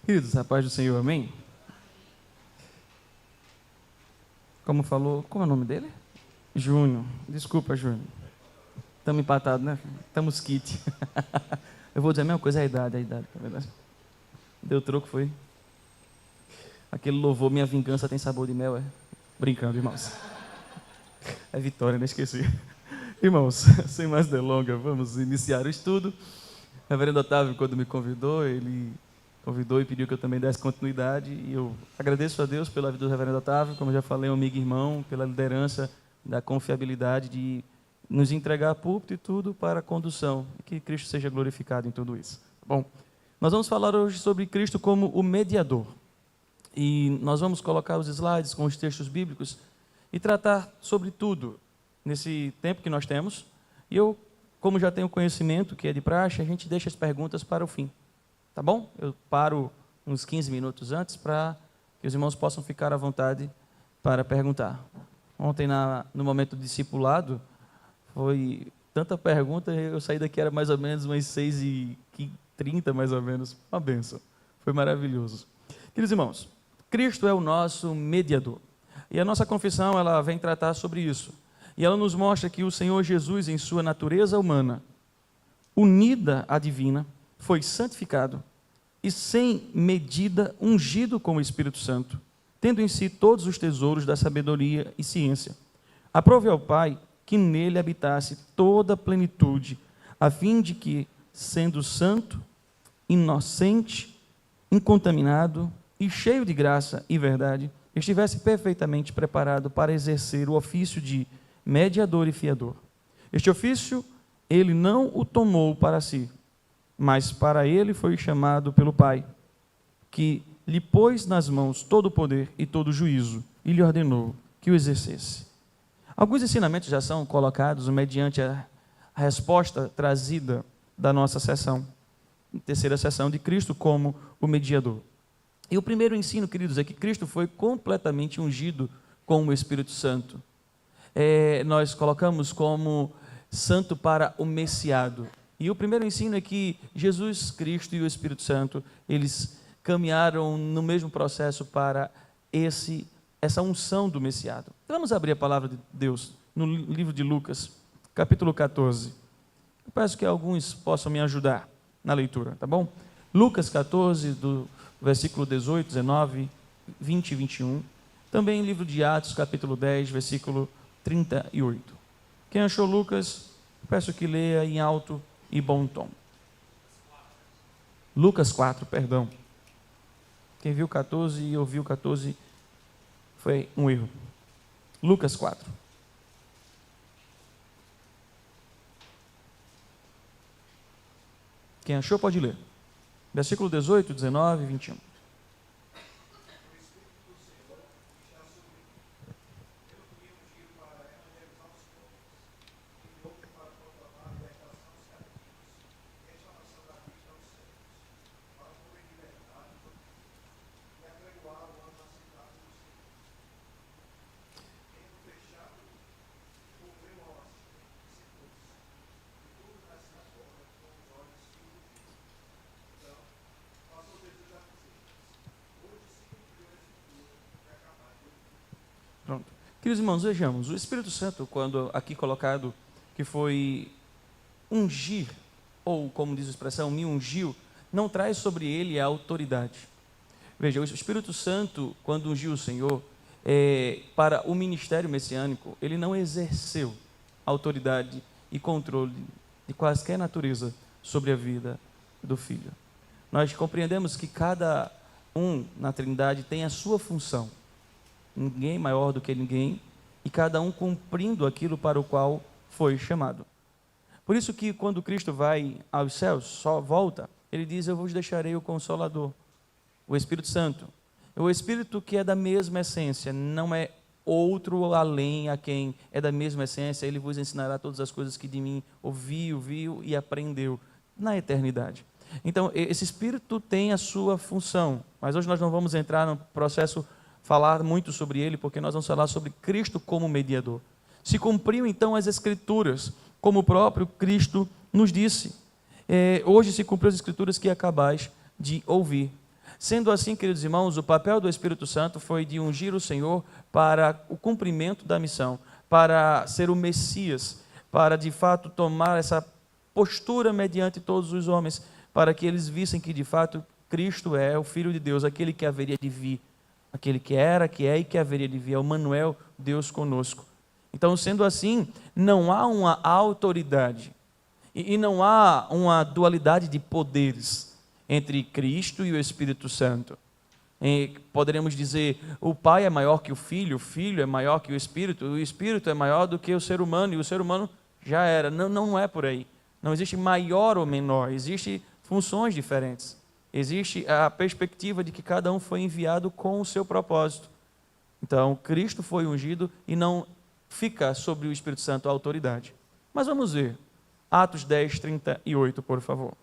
Queridos, a paz do Senhor, amém? Como falou, qual é o nome dele? Júnior. Desculpa, Júnior. Estamos empatados, né? Estamos kit. Eu vou dizer a mesma coisa, é a idade, é verdade. Deu troco, foi? Aquele louvor, minha vingança tem sabor de mel, é? Brincando, irmãos. É vitória, não esqueci. Irmãos, sem mais delongas, vamos iniciar o estudo. O reverendo Otávio, quando me convidou, ele convidou e pediu que eu também desse continuidade. E eu agradeço a Deus pela vida do reverendo Otávio, como eu já falei, um amigo e irmão, pela liderança, da confiabilidade de nos entregar a púlpito e tudo para a condução. E que Cristo seja glorificado em tudo isso. Bom, nós vamos falar hoje sobre Cristo como o mediador. E nós vamos colocar os slides com os textos bíblicos e tratar sobre tudo nesse tempo que nós temos. E eu, como já tenho conhecimento, que é de praxe, a gente deixa as perguntas para o fim. Tá bom? Eu paro uns 15 minutos antes para que os irmãos possam ficar à vontade para perguntar. Ontem, no momento do discipulado, foi tanta pergunta, eu saí daqui, era mais ou menos umas 6h30, mais ou menos. Uma bênção. Foi maravilhoso. Queridos irmãos, Cristo é o nosso mediador. E a nossa confissão, ela vem tratar sobre isso. E ela nos mostra que o Senhor Jesus, em sua natureza humana, unida à divina, foi santificado e sem medida ungido com o Espírito Santo, tendo em si todos os tesouros da sabedoria e ciência. Aprove ao Pai que nele habitasse toda a plenitude, a fim de que, sendo santo, inocente, incontaminado e cheio de graça e verdade, estivesse perfeitamente preparado para exercer o ofício de mediador e fiador. Este ofício ele não o tomou para si, mas para ele foi chamado pelo Pai, que lhe pôs nas mãos todo o poder e todo o juízo, e lhe ordenou que o exercesse. Alguns ensinamentos já são colocados mediante a resposta trazida da nossa sessão, terceira sessão de Cristo como o mediador. E o primeiro ensino, queridos, é que Cristo foi completamente ungido com o Espírito Santo. Nós colocamos como santo para o Messiado. E o primeiro ensino é que Jesus Cristo e o Espírito Santo, eles caminharam no mesmo processo para essa unção do Messiado. Vamos abrir a palavra de Deus no livro de Lucas, capítulo 14. Eu peço que alguns possam me ajudar na leitura, tá bom? Lucas 14, do versículo 18, 19, 20 e 21. Também livro de Atos, capítulo 10, versículo 38. Quem achou Lucas, peço que leia em alto e bom tom. Lucas 4, perdão. Quem viu 14 e ouviu 14 foi um erro. Lucas 4. Quem achou pode ler. Versículo 18, 19 e 21. Pronto. Queridos irmãos, vejamos, o Espírito Santo, quando aqui colocado, que foi ungir, ou como diz a expressão, me ungiu, não traz sobre ele a autoridade. Veja, o Espírito Santo, quando ungiu o Senhor, para o ministério messiânico, ele não exerceu autoridade e controle de quaisquer natureza sobre a vida do Filho. Nós compreendemos que cada um na Trindade tem a sua função. Ninguém maior do que ninguém, e cada um cumprindo aquilo para o qual foi chamado. Por isso que quando Cristo vai aos céus, só volta, ele diz: eu vos deixarei o Consolador, o Espírito Santo. O Espírito que é da mesma essência, não é outro além a quem é da mesma essência, ele vos ensinará todas as coisas que de mim ouviu, viu e aprendeu na eternidade. Então, esse Espírito tem a sua função, mas hoje nós não vamos entrar no processo falar muito sobre ele, porque nós vamos falar sobre Cristo como mediador. Se cumpriu então as Escrituras, como o próprio Cristo nos disse. Hoje se cumpriu as Escrituras que acabais de ouvir. Sendo assim, queridos irmãos, o papel do Espírito Santo foi de ungir o Senhor para o cumprimento da missão, para ser o Messias, para de fato tomar essa postura mediante todos os homens, para que eles vissem que de fato Cristo é o Filho de Deus, aquele que haveria de vir, aquele que era, que é e que haveria de vir, é o Manuel, Deus conosco. Então, sendo assim, não há uma autoridade e não há uma dualidade de poderes entre Cristo e o Espírito Santo. Poderemos dizer, o Pai é maior que o Filho é maior que o Espírito é maior do que o ser humano, e o ser humano já era. Não, não é por aí. Não existe maior ou menor, existem funções diferentes. Existe a perspectiva de que cada um foi enviado com o seu propósito. Então, Cristo foi ungido e não fica sobre o Espírito Santo a autoridade. Mas vamos ver. Atos 10, 38, por favor.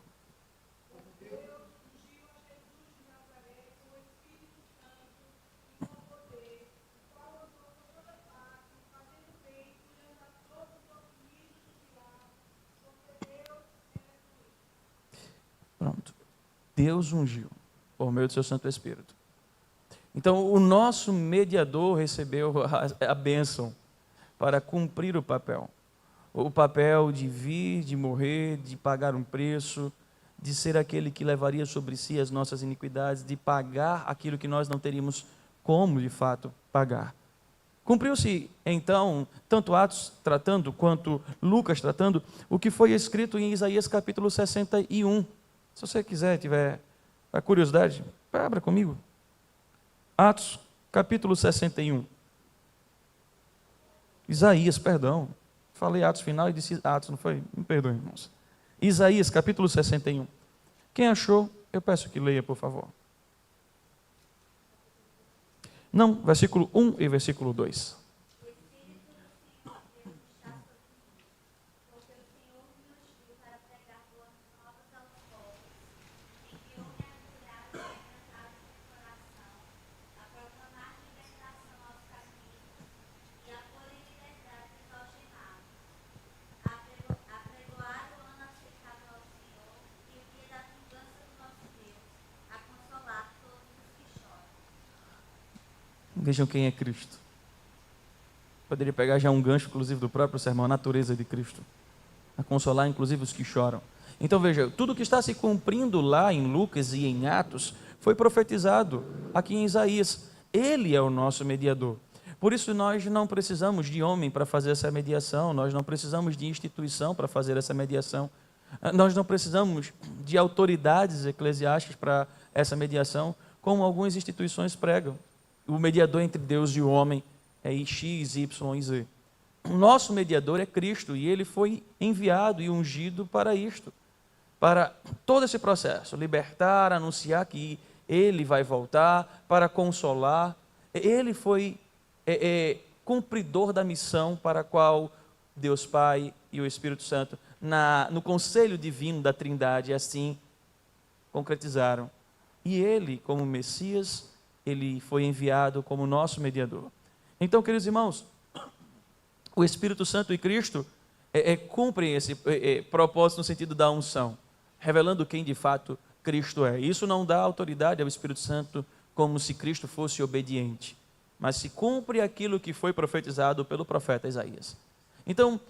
Pronto. Deus ungiu por meio do seu Santo Espírito. Então, o nosso mediador recebeu a bênção para cumprir o papel. O papel de vir, de morrer, de pagar um preço, de ser aquele que levaria sobre si as nossas iniquidades, de pagar aquilo que nós não teríamos como, de fato, pagar. Cumpriu-se, então, tanto Atos tratando, quanto Lucas tratando, o que foi escrito em Isaías capítulo 61. Se você quiser, tiver a curiosidade, abra comigo. Atos capítulo 61. Isaías, perdão. Falei Atos final e disse Atos, não foi? Me perdoem, irmãos. Isaías capítulo 61. Quem achou, eu peço que leia, por favor. Não, versículo 1 e versículo 2. Vejam quem é Cristo. Poderia pegar já um gancho, inclusive, do próprio sermão, a natureza de Cristo. A consolar, inclusive, os que choram. Então, veja, tudo que está se cumprindo lá em Lucas e em Atos, foi profetizado aqui em Isaías. Ele é o nosso mediador. Por isso, nós não precisamos de homem para fazer essa mediação, nós não precisamos de instituição para fazer essa mediação, nós não precisamos de autoridades eclesiásticas para essa mediação, como algumas instituições pregam. O mediador entre Deus e o homem é X, Y e Z. O nosso mediador é Cristo e ele foi enviado e ungido para isto, para todo esse processo, libertar, anunciar que ele vai voltar, para consolar. Ele foi cumpridor da missão para a qual Deus Pai e o Espírito Santo, no conselho divino da Trindade, assim concretizaram. E ele, como Messias, ele foi enviado como nosso mediador. Então, queridos irmãos, o Espírito Santo e Cristo cumprem esse propósito no sentido da unção, revelando quem de fato Cristo é. Isso não dá autoridade ao Espírito Santo como se Cristo fosse obediente, mas se cumpre aquilo que foi profetizado pelo profeta Isaías. Então,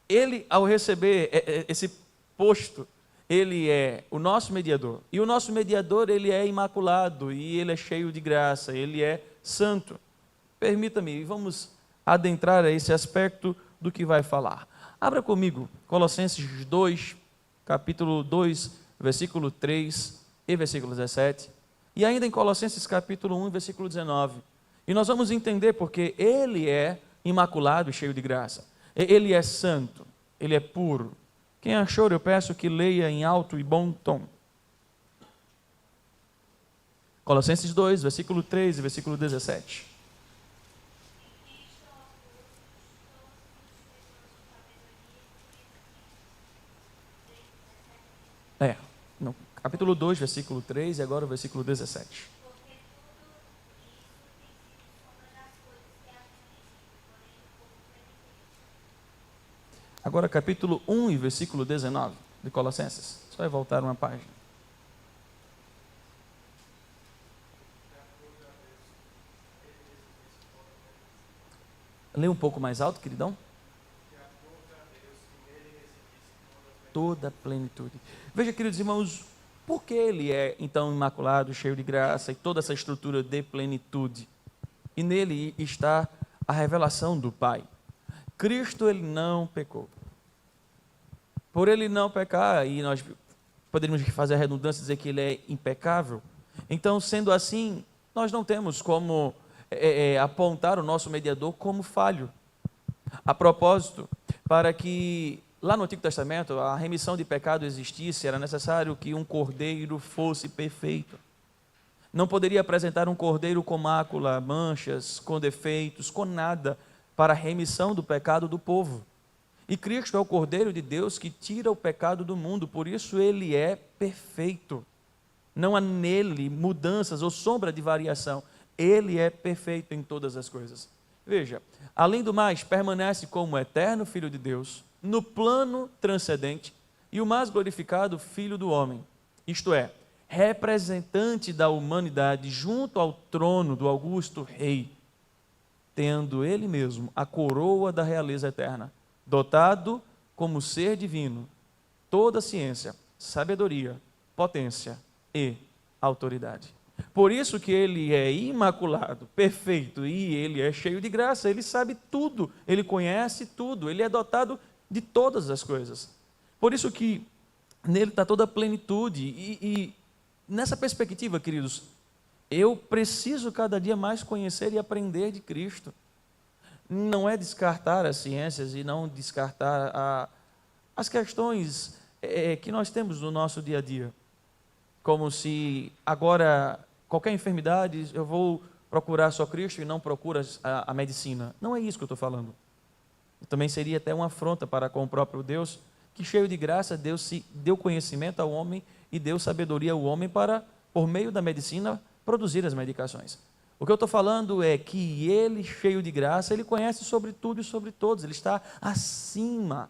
ele, ao receber esse posto, ele é o nosso mediador. E o nosso mediador, ele é imaculado e ele é cheio de graça, ele é santo. Permita-me, vamos adentrar a esse aspecto do que vai falar. Abra comigo Colossenses 2, capítulo 2, versículo 3 e versículo 17. E ainda em Colossenses capítulo 1, versículo 19. E nós vamos entender porque ele é imaculado e cheio de graça. Ele é santo, ele é puro. Quem achou, eu peço que leia em alto e bom tom. Colossenses 2, versículo 3 e versículo 17. No capítulo 2, versículo 3 e agora o versículo 17. Agora capítulo 1 e versículo 19 de Colossenses. Só vai voltar uma página. Lê um pouco mais alto, queridão. Toda a plenitude. Veja, queridos irmãos, por que ele é então imaculado, cheio de graça e toda essa estrutura de plenitude? E nele está a revelação do Pai. Cristo, ele não pecou. Por ele não pecar, e nós poderíamos fazer a redundância e dizer que ele é impecável, então, sendo assim, nós não temos como apontar o nosso mediador como falho. A propósito, para que lá no Antigo Testamento a remissão de pecado existisse, era necessário que um cordeiro fosse perfeito. Não poderia apresentar um cordeiro com mácula, manchas, com defeitos, com nada, para a remissão do pecado do povo. E Cristo é o Cordeiro de Deus que tira o pecado do mundo, por isso ele é perfeito. Não há nele mudanças ou sombra de variação. Ele é perfeito em todas as coisas. Veja, além do mais, permanece como eterno Filho de Deus, no plano transcendente, e o mais glorificado Filho do homem, isto é, representante da humanidade junto ao trono do augusto Rei, tendo ele mesmo a coroa da realeza eterna, dotado como ser divino, toda ciência, sabedoria, potência e autoridade. Por isso que ele é imaculado, perfeito, e ele é cheio de graça, ele sabe tudo, ele conhece tudo, ele é dotado de todas as coisas. Por isso que nele está toda a plenitude, e nessa perspectiva, queridos, eu preciso cada dia mais conhecer e aprender de Cristo. Não é descartar as ciências e não descartar as questões que nós temos no nosso dia a dia. Como se agora, qualquer enfermidade, eu vou procurar só Cristo e não procuro a medicina. Não é isso que eu estou falando. Também seria até uma afronta para com o próprio Deus, que cheio de graça, Deus se deu conhecimento ao homem e deu sabedoria ao homem para, por meio da medicina, produzir as medicações. O que eu estou falando é que ele, cheio de graça, ele conhece sobre tudo e sobre todos, ele está acima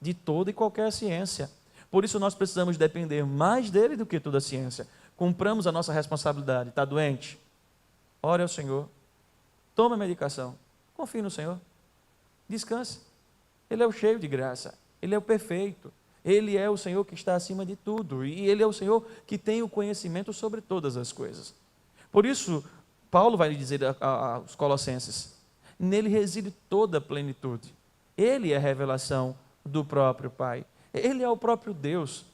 de toda e qualquer ciência. Por isso nós precisamos depender mais dele do que toda a ciência. Cumpramos a nossa responsabilidade. Está doente? Ore ao Senhor. Tome a medicação. Confie no Senhor. Descanse. Ele é o cheio de graça. Ele é o perfeito. Ele é o Senhor que está acima de tudo. E Ele é o Senhor que tem o conhecimento sobre todas as coisas. Por isso, Paulo vai dizer aos Colossenses, nele reside toda a plenitude. Ele é a revelação do próprio Pai. Ele é o próprio Deus.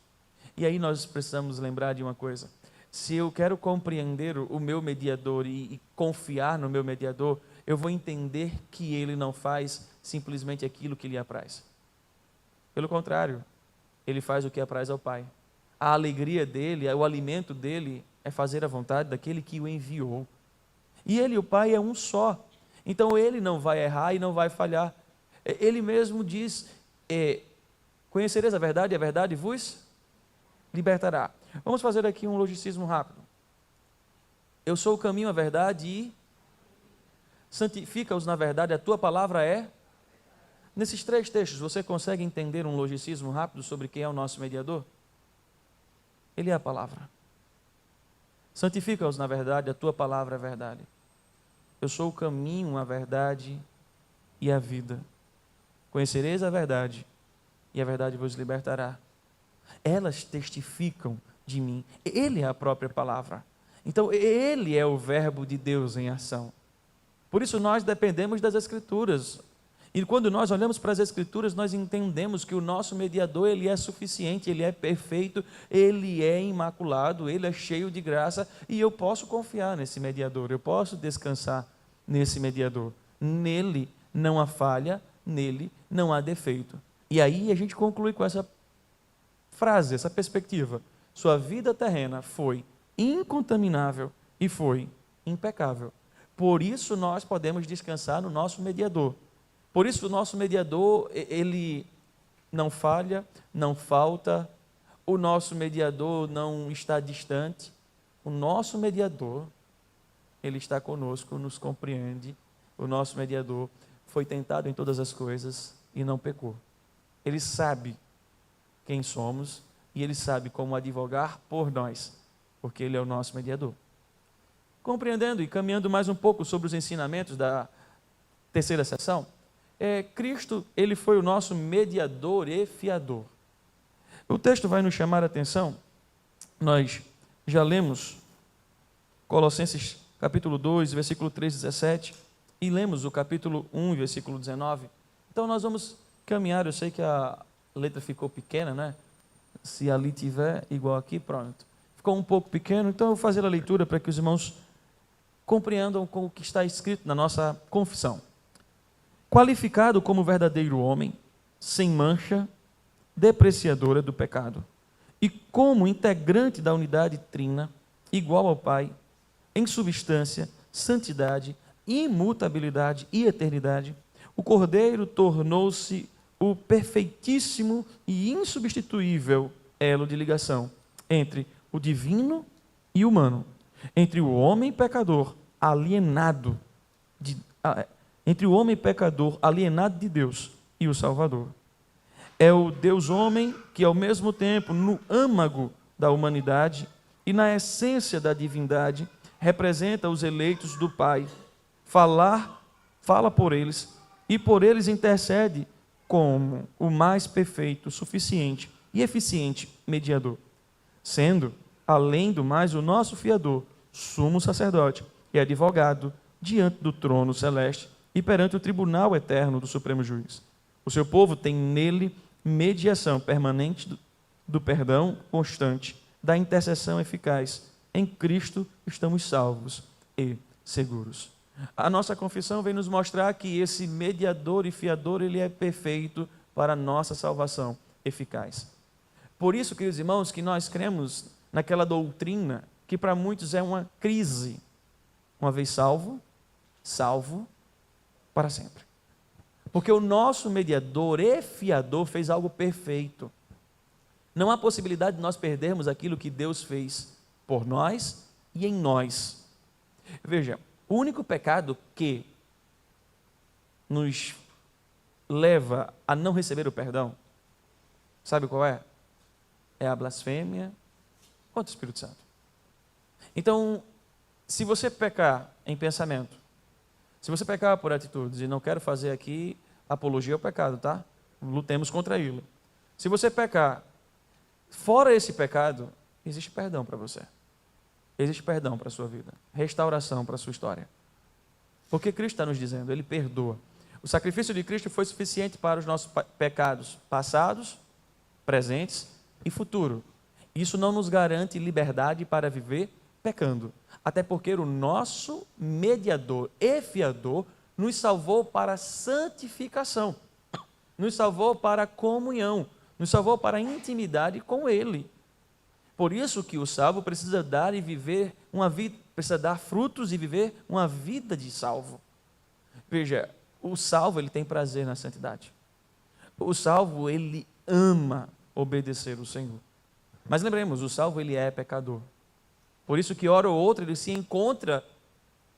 E aí nós precisamos lembrar de uma coisa. Se eu quero compreender o meu mediador e confiar no meu mediador, eu vou entender que ele não faz simplesmente aquilo que lhe apraz. Pelo contrário, ele faz o que apraz ao Pai. A alegria dele, o alimento dele é fazer a vontade daquele que o enviou. E ele e o Pai é um só. Então ele não vai errar e não vai falhar. Ele mesmo diz, conhecereis a verdade e a verdade vos libertará. Vamos fazer aqui um logicismo rápido. Eu sou o caminho, a verdade e santifica-os na verdade, a tua palavra é. Nesses 3 textos, você consegue entender um logicismo rápido sobre quem é o nosso mediador? Ele é a palavra. Santifica-os na verdade, a tua palavra é verdade. Eu sou o caminho, a verdade e a vida. Conhecereis a verdade e a verdade vos libertará. Elas testificam de mim. Ele é a própria palavra. Então, ele é o verbo de Deus em ação. Por isso, nós dependemos das Escrituras. E quando nós olhamos para as Escrituras, nós entendemos que o nosso mediador, ele é suficiente, ele é perfeito, ele é imaculado, ele é cheio de graça, e eu posso confiar nesse mediador, eu posso descansar nesse mediador. Nele não há falha, nele não há defeito. E aí a gente conclui com essa frase, essa perspectiva. Sua vida terrena foi incontaminável e foi impecável. Por isso nós podemos descansar no nosso mediador. Por isso o nosso mediador, ele não falha, não falta, o nosso mediador não está distante. O nosso mediador, ele está conosco, nos compreende. O nosso mediador foi tentado em todas as coisas e não pecou. Ele sabe quem somos e ele sabe como advogar por nós, porque ele é o nosso mediador. Compreendendo e caminhando mais um pouco sobre os ensinamentos terceira seção, Cristo, ele foi o nosso mediador e fiador. O texto vai nos chamar a atenção, nós já lemos Colossenses capítulo 2, versículo 3, 17, e lemos o capítulo 1, versículo 19. Então nós vamos caminhar, eu sei que a letra ficou pequena, né? Se ali tiver, igual aqui, pronto. Ficou um pouco pequeno, então eu vou fazer a leitura para que os irmãos compreendam com o que está escrito na nossa confissão. Qualificado como verdadeiro homem, sem mancha, depreciadora do pecado, e como integrante da unidade trina, igual ao Pai, em substância, santidade, imutabilidade e eternidade, o Cordeiro tornou-se o perfeitíssimo e insubstituível elo de ligação entre o divino e o humano, entre o homem pecador alienado de Deus e o Salvador. É o Deus homem que, ao mesmo tempo, no âmago da humanidade e na essência da divindade, representa os eleitos do Pai, fala por eles e por eles intercede como o mais perfeito, suficiente e eficiente mediador, sendo, além do mais, o nosso fiador, sumo sacerdote e advogado diante do trono celeste e perante o tribunal eterno do Supremo Juiz. O seu povo tem nele mediação permanente do perdão constante, da intercessão eficaz. Em Cristo estamos salvos e seguros. A nossa confissão vem nos mostrar que esse mediador e fiador, ele é perfeito para a nossa salvação eficaz. Por isso, queridos irmãos, que nós cremos naquela doutrina que para muitos é uma crise. Uma vez salvo, salvo para sempre. Porque o nosso mediador e fiador fez algo perfeito. Não há possibilidade de nós perdermos aquilo que Deus fez por nós e em nós. Veja, o único pecado que nos leva a não receber o perdão, sabe qual é? É a blasfêmia contra o Espírito Santo. Então, se você pecar em pensamento, se você pecar por atitudes, e não quero fazer aqui apologia ao pecado, tá? Lutemos contra ele. Se você pecar, fora esse pecado, existe perdão para você. Existe perdão para a sua vida, restauração para a sua história. Porque Cristo está nos dizendo, Ele perdoa. O sacrifício de Cristo foi suficiente para os nossos pecados passados, presentes e futuro. Isso não nos garante liberdade para viver pecando. Até porque o nosso mediador e fiador nos salvou para a santificação, nos salvou para a comunhão, nos salvou para a intimidade com Ele. Por isso que o salvo precisa dar e viver uma vida, precisa dar frutos e viver uma vida de salvo. Veja, o salvo, ele tem prazer na santidade. O salvo, ele ama obedecer o Senhor. Mas lembremos, o salvo, ele é pecador. Por isso que hora ou outra ele se encontra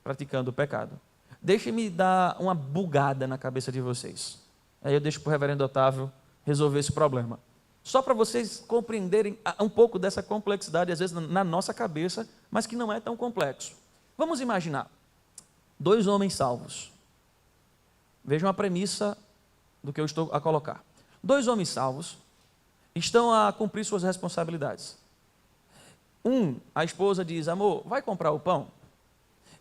praticando o pecado. Deixe-me dar uma bugada na cabeça de vocês. Aí eu deixo para o reverendo Otávio resolver esse problema. Só para vocês compreenderem um pouco dessa complexidade, às vezes na nossa cabeça, mas que não é tão complexo. Vamos imaginar, 2 homens salvos. Vejam a premissa do que eu estou a colocar. 2 homens salvos estão a cumprir suas responsabilidades. A esposa diz, amor, vai comprar o pão?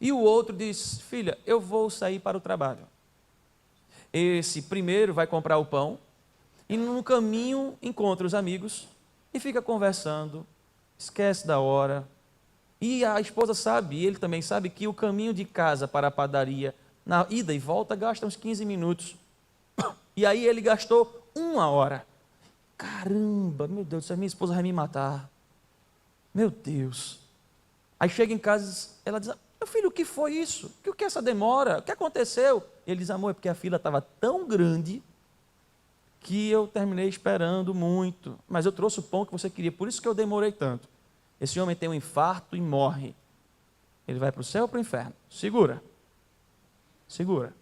E o outro diz, filha, eu vou sair para o trabalho. Esse primeiro vai comprar o pão, e no caminho encontra os amigos e fica conversando, esquece da hora. E a esposa sabe, e ele também sabe, que o caminho de casa para a padaria, na ida e volta, gasta uns 15 minutos. E aí ele gastou 1 hora. Caramba, meu Deus do céu, minha esposa vai me matar. Meu Deus. Aí chega em casa, ela diz, meu filho, o que foi isso? O que é essa demora? O que aconteceu? Ele diz, amor, é porque a fila estava tão grande que eu terminei esperando muito, mas eu trouxe o pão que você queria, por isso que eu demorei tanto. Esse homem tem um infarto e morre. Ele vai para o céu ou para o inferno? Segura. Segura.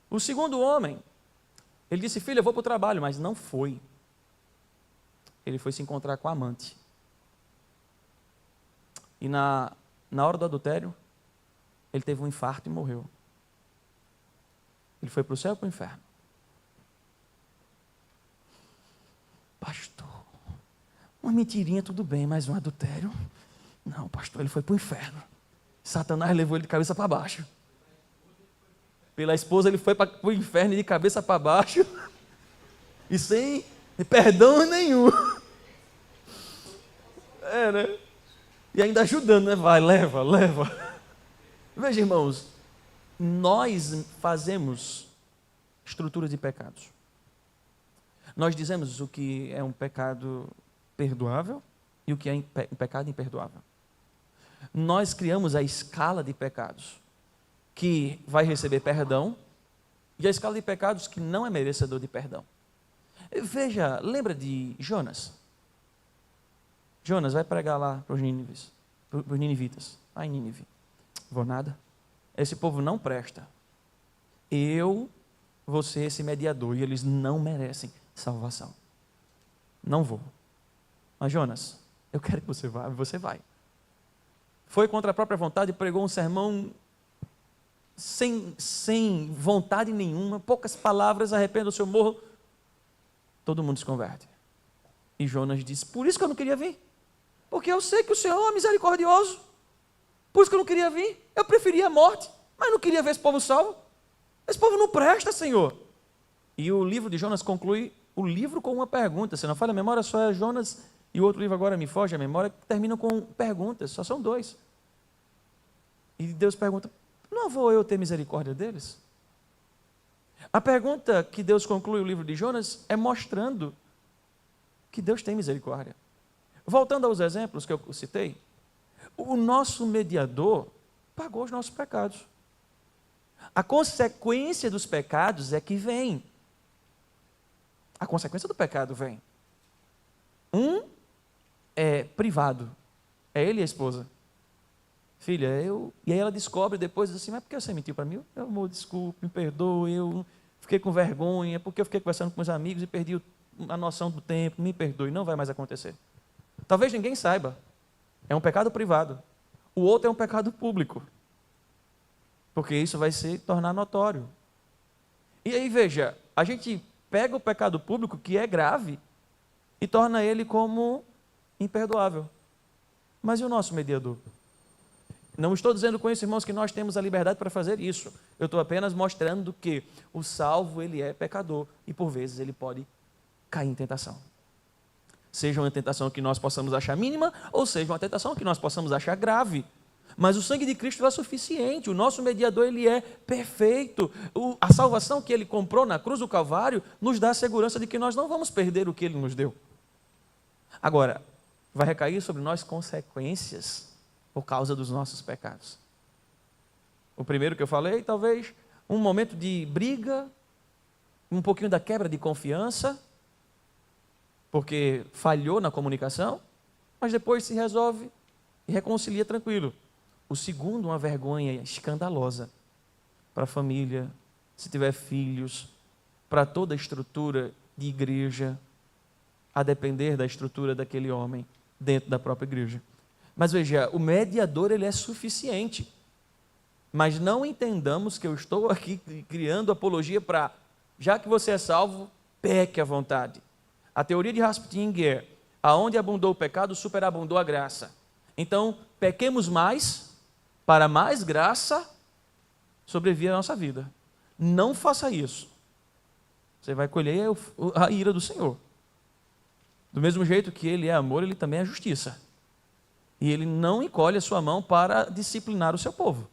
O segundo homem, ele disse, filha, eu vou para o trabalho, mas não foi. Ele foi se encontrar com a amante. E na hora do adultério, ele teve um infarto e morreu. Ele foi para o céu ou para o inferno? Pastor, uma mentirinha tudo bem, mas um adultério? Não, pastor, ele foi para o inferno. Satanás levou ele de cabeça para baixo. Pela esposa ele foi para o inferno de cabeça para baixo. E sem perdão nenhum. Né? E ainda ajudando, né? Vai, leva. Veja, irmãos, nós fazemos estruturas de pecados. Nós dizemos o que é um pecado perdoável e o que é um pecado imperdoável. Nós criamos a escala de pecados que vai receber perdão e a escala de pecados que não é merecedor de perdão. Veja, lembra de Jonas? Jonas vai pregar lá para os ninivitas. Ai, Nínive, vou nada. Esse povo não presta. Eu vou ser esse mediador e eles não merecem salvação. Não vou. Mas Jonas, eu quero que você vai. Foi contra a própria vontade, pregou um sermão sem vontade nenhuma, poucas palavras, arrependa o seu morro. Todo mundo se converte. E Jonas disse, por isso que eu não queria vir. Porque eu sei que o Senhor é misericordioso. Por isso que eu não queria vir. Eu preferia a morte, mas não queria ver esse povo salvo. Esse povo não presta, Senhor. E o livro de Jonas conclui o livro com uma pergunta. Se não falha a memória, só é Jonas e o outro livro agora me foge a memória, que terminam com perguntas, só são 2. E Deus pergunta, não vou eu ter misericórdia deles? A pergunta que Deus conclui o livro de Jonas é mostrando que Deus tem misericórdia. Voltando aos exemplos que eu citei, o nosso mediador pagou os nossos pecados. A consequência dos pecados é que vem. A consequência do pecado vem. Um é privado. É ele e a esposa. Filha, E aí ela descobre depois, assim, mas por que você mentiu para mim? Eu, amor, desculpe, me perdoe, eu fiquei com vergonha, porque eu fiquei conversando com meus amigos e perdi a noção do tempo, me perdoe, não vai mais acontecer. Talvez ninguém saiba. É um pecado privado. O outro é um pecado público. Porque isso vai se tornar notório. E aí, veja, a gente pega o pecado público, que é grave, e torna ele como imperdoável. Mas e o nosso mediador? Não estou dizendo com isso, irmãos, que nós temos a liberdade para fazer isso. Eu estou apenas mostrando que o salvo, ele é pecador, e por vezes ele pode cair em tentação. Seja uma tentação que nós possamos achar mínima, ou seja uma tentação que nós possamos achar grave. Mas o sangue de Cristo é suficiente, o nosso mediador ele é perfeito. A salvação que ele comprou na cruz do Calvário nos dá a segurança de que nós não vamos perder o que ele nos deu. Agora, vai recair sobre nós consequências por causa dos nossos pecados. O primeiro que eu falei, talvez um momento de briga, um pouquinho da quebra de confiança, porque falhou na comunicação, mas depois se resolve e reconcilia tranquilo. O segundo, uma vergonha escandalosa para a família, se tiver filhos, para toda a estrutura de igreja, a depender da estrutura daquele homem dentro da própria igreja. Mas veja, o mediador ele é suficiente. Mas não entendamos que eu estou aqui criando apologia para, já que você é salvo, peque à vontade. A teoria de Rasputin é, aonde abundou o pecado, superabundou a graça. Então, pequemos mais, para mais graça sobrevir a nossa vida. Não faça isso. Você vai colher a ira do Senhor. Do mesmo jeito que ele é amor, ele também é justiça. E ele não encolhe a sua mão para disciplinar o seu povo.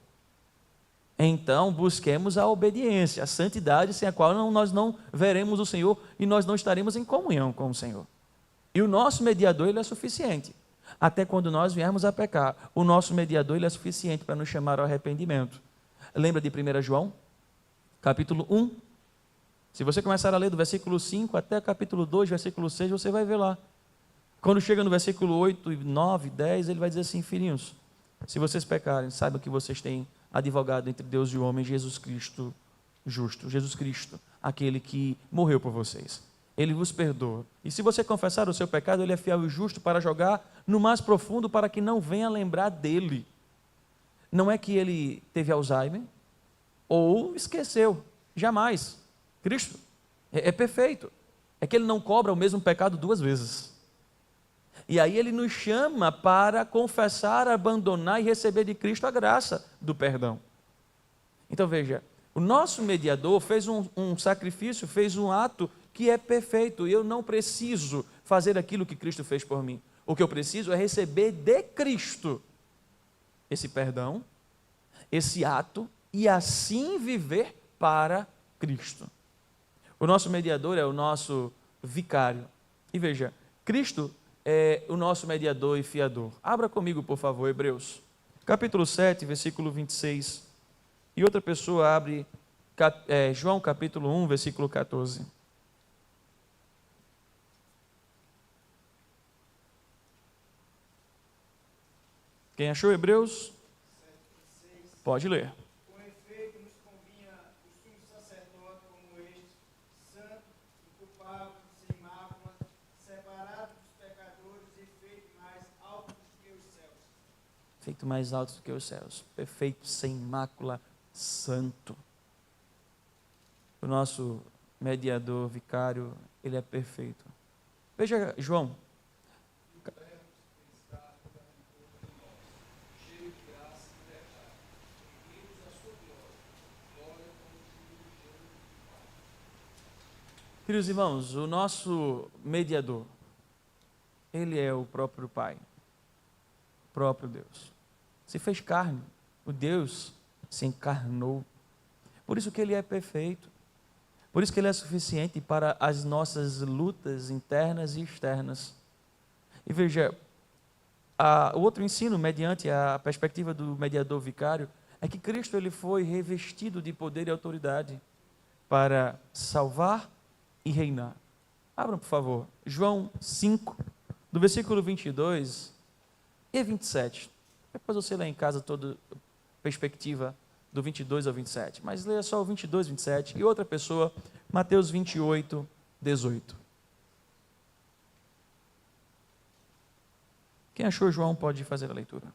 Então, busquemos a obediência, a santidade, sem a qual nós não veremos o Senhor e nós não estaremos em comunhão com o Senhor. E o nosso mediador, ele é suficiente. Até quando nós viermos a pecar, o nosso mediador, ele é suficiente para nos chamar ao arrependimento. Lembra de 1 João, capítulo 1? Se você começar a ler do versículo 5 até capítulo 2, versículo 6, você vai ver lá. Quando chega no versículo 8, 9, 10, ele vai dizer assim, filhinhos, se vocês pecarem, saibam que vocês têm advogado entre Deus e o homem, Jesus Cristo justo, Jesus Cristo, aquele que morreu por vocês. Ele vos perdoa. E se você confessar o seu pecado, ele é fiel e justo para jogar no mais profundo, para que não venha lembrar dele. Não é que ele teve Alzheimer ou esqueceu. Jamais. Cristo é perfeito. É que ele não cobra o mesmo pecado duas vezes. E aí ele nos chama para confessar, abandonar e receber de Cristo a graça do perdão. Então veja, o nosso mediador fez um sacrifício, fez um ato que é perfeito. Eu não preciso fazer aquilo que Cristo fez por mim. O que eu preciso é receber de Cristo esse perdão, esse ato, e assim viver para Cristo. O nosso mediador é o nosso vicário. E veja, Cristo é o nosso mediador e fiador. Abra comigo, por favor, Hebreus, capítulo 7, versículo 26. E outra pessoa abre João capítulo 1, versículo 14. Quem achou Hebreus? Pode ler. Com efeito, nos convinha o sumo sacerdote como este, santo, inculpável, sem mácula, separado dos pecadores e feito mais alto do que os céus. Feito mais alto do que os céus. Perfeito, sem mácula, santo. O nosso mediador, vicário, ele é perfeito. Veja João. Queridos irmãos, o nosso mediador, ele é o próprio Pai, o próprio Deus. Se fez carne, o Deus se encarnou. Por isso que ele é perfeito. Por isso que ele é suficiente para as nossas lutas internas e externas. E veja, o outro ensino, mediante a perspectiva do mediador vicário, é que Cristo ele foi revestido de poder e autoridade para salvar e reinar. Abram, por favor, João 5, do versículo 22 e 27. Depois você lê em casa toda a perspectiva do 22 ao 27. Mas leia só o 22, 27. E outra pessoa, Mateus 28, 18. Quem achou João pode fazer a leitura.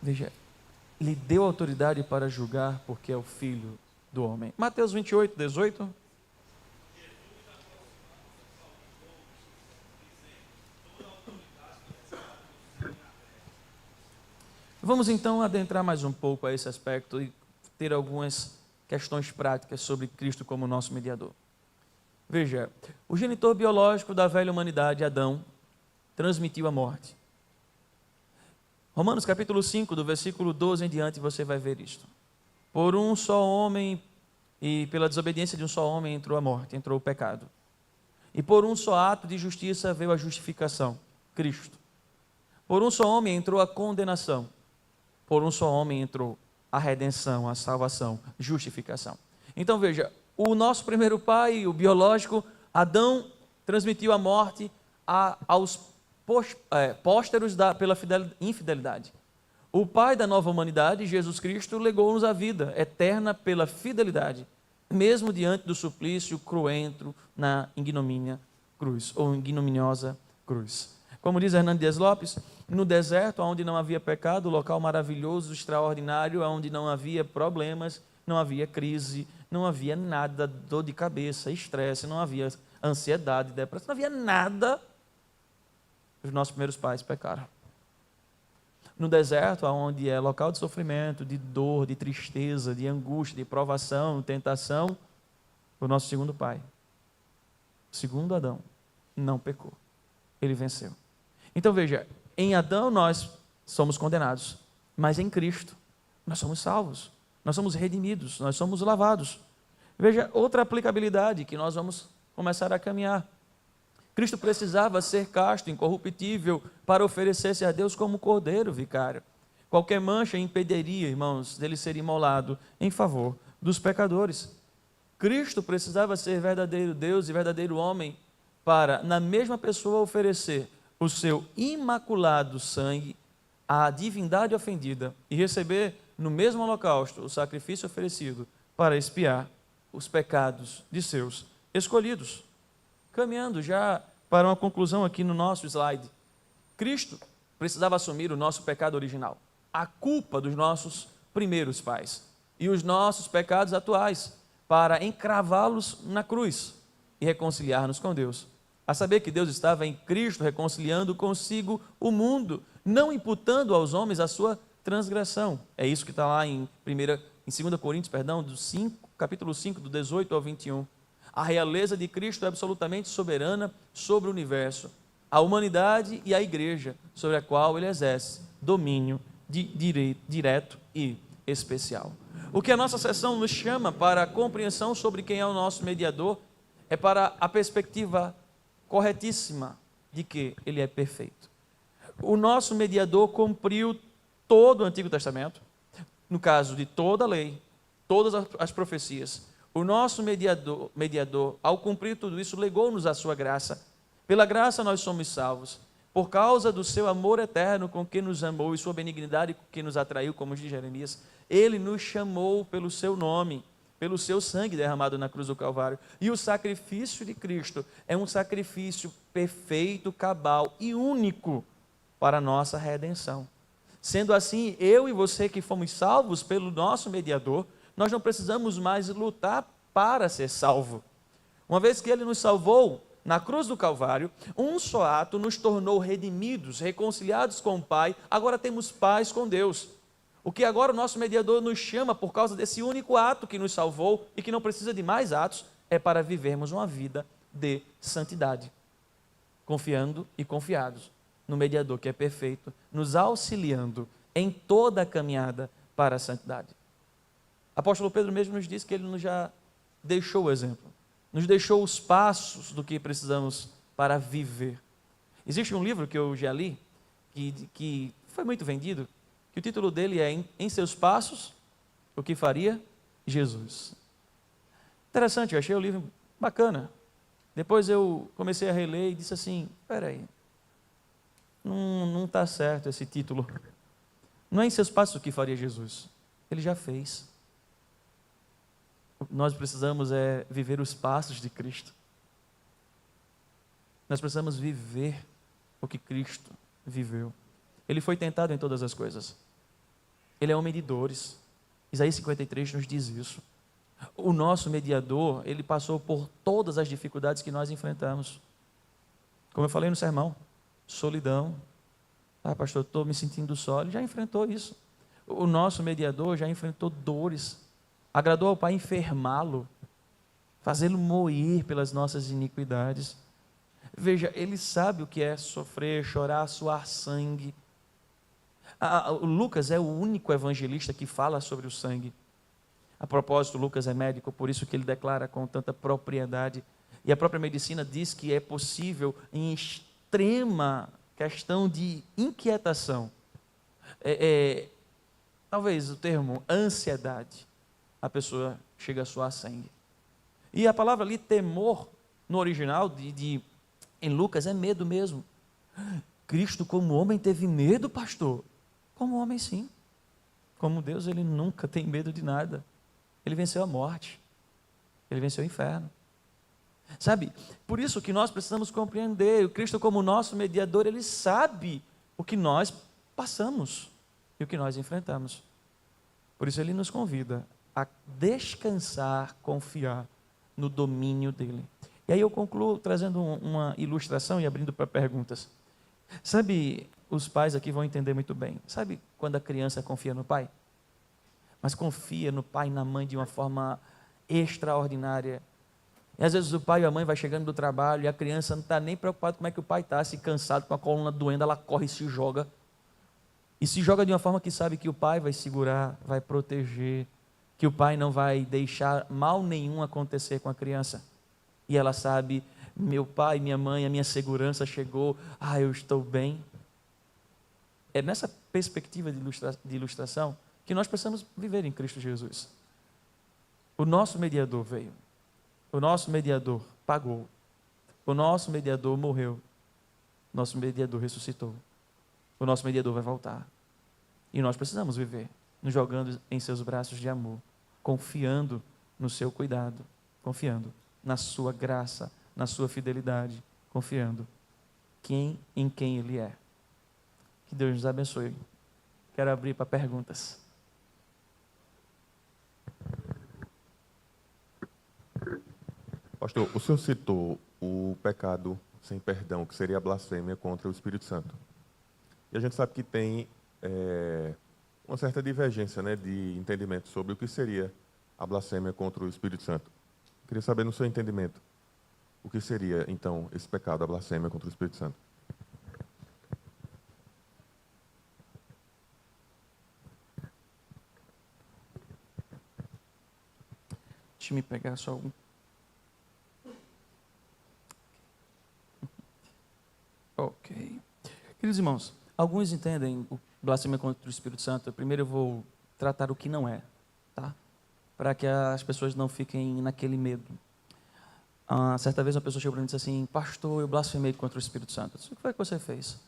Veja, lhe deu autoridade para julgar porque é o Filho do homem. Mateus 28, 18. Vamos então adentrar mais um pouco a esse aspecto e ter algumas questões práticas sobre Cristo como nosso mediador. Veja, o genitor biológico da velha humanidade, Adão, transmitiu a morte. Romanos capítulo 5, do versículo 12 em diante, você vai ver isto. Por um só homem e pela desobediência de um só homem entrou a morte, entrou o pecado. E por um só ato de justiça veio a justificação, Cristo. Por um só homem entrou a condenação. Por um só homem entrou a redenção, a salvação, justificação. Então veja, o nosso primeiro pai, o biológico, Adão, transmitiu a morte aos pósteros pela infidelidade. O pai da nova humanidade, Jesus Cristo, legou-nos a vida eterna pela fidelidade, mesmo diante do suplício cruento na ignomínia cruz, ou ignominiosa cruz. Como diz Hernando Dias Lopes, no deserto, onde não havia pecado, local maravilhoso, extraordinário, onde não havia problemas, não havia crise, não havia nada, dor de cabeça, estresse, não havia ansiedade, depressão, não havia nada. Os nossos primeiros pais pecaram. No deserto, onde é local de sofrimento, de dor, de tristeza, de angústia, de provação, tentação, o nosso segundo pai, o segundo Adão, não pecou. Ele venceu. Então veja, em Adão nós somos condenados, mas em Cristo nós somos salvos, nós somos redimidos, nós somos lavados. Veja, outra aplicabilidade que nós vamos começar a caminhar. Cristo precisava ser casto, incorruptível, para oferecer-se a Deus como cordeiro vicário. Qualquer mancha impediria, irmãos, dele ser imolado em favor dos pecadores. Cristo precisava ser verdadeiro Deus e verdadeiro homem para, na mesma pessoa, oferecer o seu imaculado sangue à divindade ofendida e receber no mesmo holocausto o sacrifício oferecido para expiar os pecados de seus escolhidos. Caminhando já para uma conclusão aqui no nosso slide. Cristo precisava assumir o nosso pecado original, a culpa dos nossos primeiros pais e os nossos pecados atuais, para encravá-los na cruz e reconciliar-nos com Deus. A saber que Deus estava em Cristo reconciliando consigo o mundo, não imputando aos homens a sua transgressão. É isso que está lá em 2 Coríntios, capítulo 5, do 18 ao 21. A realeza de Cristo é absolutamente soberana sobre o universo, a humanidade e a igreja, sobre a qual ele exerce domínio direto e especial. O que a nossa sessão nos chama para a compreensão sobre quem é o nosso mediador é para a perspectiva corretíssima de que ele é perfeito. O nosso mediador cumpriu todo o Antigo Testamento, no caso de toda a lei, todas as profecias. O nosso mediador, ao cumprir tudo isso, legou-nos a sua graça. Pela graça nós somos salvos, por causa do seu amor eterno com que nos amou e sua benignidade com que nos atraiu, como diz Jeremias. Ele nos chamou pelo seu nome, pelo seu sangue derramado na cruz do Calvário. E o sacrifício de Cristo é um sacrifício perfeito, cabal e único para a nossa redenção. Sendo assim, eu e você que fomos salvos pelo nosso mediador, nós não precisamos mais lutar para ser salvo. Uma vez que ele nos salvou na cruz do Calvário, um só ato nos tornou redimidos, reconciliados com o Pai, agora temos paz com Deus. O que agora o nosso mediador nos chama, por causa desse único ato que nos salvou e que não precisa de mais atos, é para vivermos uma vida de santidade, confiando e confiados no mediador que é perfeito, nos auxiliando em toda a caminhada para a santidade. Apóstolo Pedro mesmo nos diz que ele nos já deixou o exemplo, nos deixou os passos do que precisamos para viver. Existe um livro que eu já li, que foi muito vendido, que o título dele é Em Seus Passos, o que faria Jesus. Interessante, eu achei o livro bacana. Depois eu comecei a reler e disse assim, espera aí, não está certo esse título. Não é em seus passos o que faria Jesus, ele já fez. O que nós precisamos é viver os passos de Cristo. Nós precisamos viver o que Cristo viveu. Ele foi tentado em todas as coisas. Ele é homem de dores. Isaías 53 nos diz isso. O nosso mediador, ele passou por todas as dificuldades que nós enfrentamos. Como eu falei no sermão, solidão. Ah, pastor, estou me sentindo só. Ele já enfrentou isso. O nosso mediador já enfrentou dores. Agradou ao Pai enfermá-lo, fazê-lo moer pelas nossas iniquidades. Veja, ele sabe o que é sofrer, chorar, suar sangue. O Lucas é o único evangelista que fala sobre o sangue. A propósito, Lucas é médico, por isso que ele declara com tanta propriedade. E a própria medicina diz que é possível, em extrema questão de inquietação, talvez o termo ansiedade, a pessoa chega a suar sangue. E a palavra ali, temor, no original, em Lucas, é medo mesmo. Cristo, como homem, teve medo, pastor? Como homem, sim. Como Deus, ele nunca tem medo de nada. Ele venceu a morte. Ele venceu o inferno. Sabe, por isso que nós precisamos compreender, o Cristo como nosso mediador, ele sabe o que nós passamos e o que nós enfrentamos. Por isso ele nos convida a descansar, confiar no domínio dele. E aí eu concluo trazendo uma ilustração e abrindo para perguntas. Sabe, os pais aqui vão entender muito bem. Sabe quando a criança confia no pai? Mas confia no pai e na mãe de uma forma extraordinária. E às vezes o pai e a mãe vai chegando do trabalho e a criança não está nem preocupada como é que o pai está, se cansado, com a coluna doendo, ela corre e se joga. E se joga de uma forma que sabe que o pai vai segurar, vai proteger, que o pai não vai deixar mal nenhum acontecer com a criança. E ela sabe, meu pai, minha mãe, a minha segurança chegou, eu estou bem. É nessa perspectiva de ilustração que nós precisamos viver em Cristo Jesus. O nosso mediador veio, o nosso mediador pagou, o nosso mediador morreu, o nosso mediador ressuscitou, o nosso mediador vai voltar. E nós precisamos viver nos jogando em seus braços de amor, confiando no seu cuidado, confiando na sua graça, na sua fidelidade, confiando em quem Ele é. Que Deus nos abençoe. Quero abrir para perguntas. Pastor, o senhor citou o pecado sem perdão, que seria a blasfêmia contra o Espírito Santo. E a gente sabe que tem uma certa divergência, né, de entendimento sobre o que seria a blasfêmia contra o Espírito Santo. Queria saber, no seu entendimento, o que seria, então, esse pecado, a blasfêmia contra o Espírito Santo. Deixa eu me pegar só um. Ok. Queridos irmãos, alguns entendem o blasfêmia contra o Espírito Santo. Primeiro eu vou tratar o que não é, tá? Para que as pessoas não fiquem naquele medo. Certa vez uma pessoa chegou para mim e disse assim: pastor, eu blasfemei contra o Espírito Santo. Eu disse: o que foi que você fez?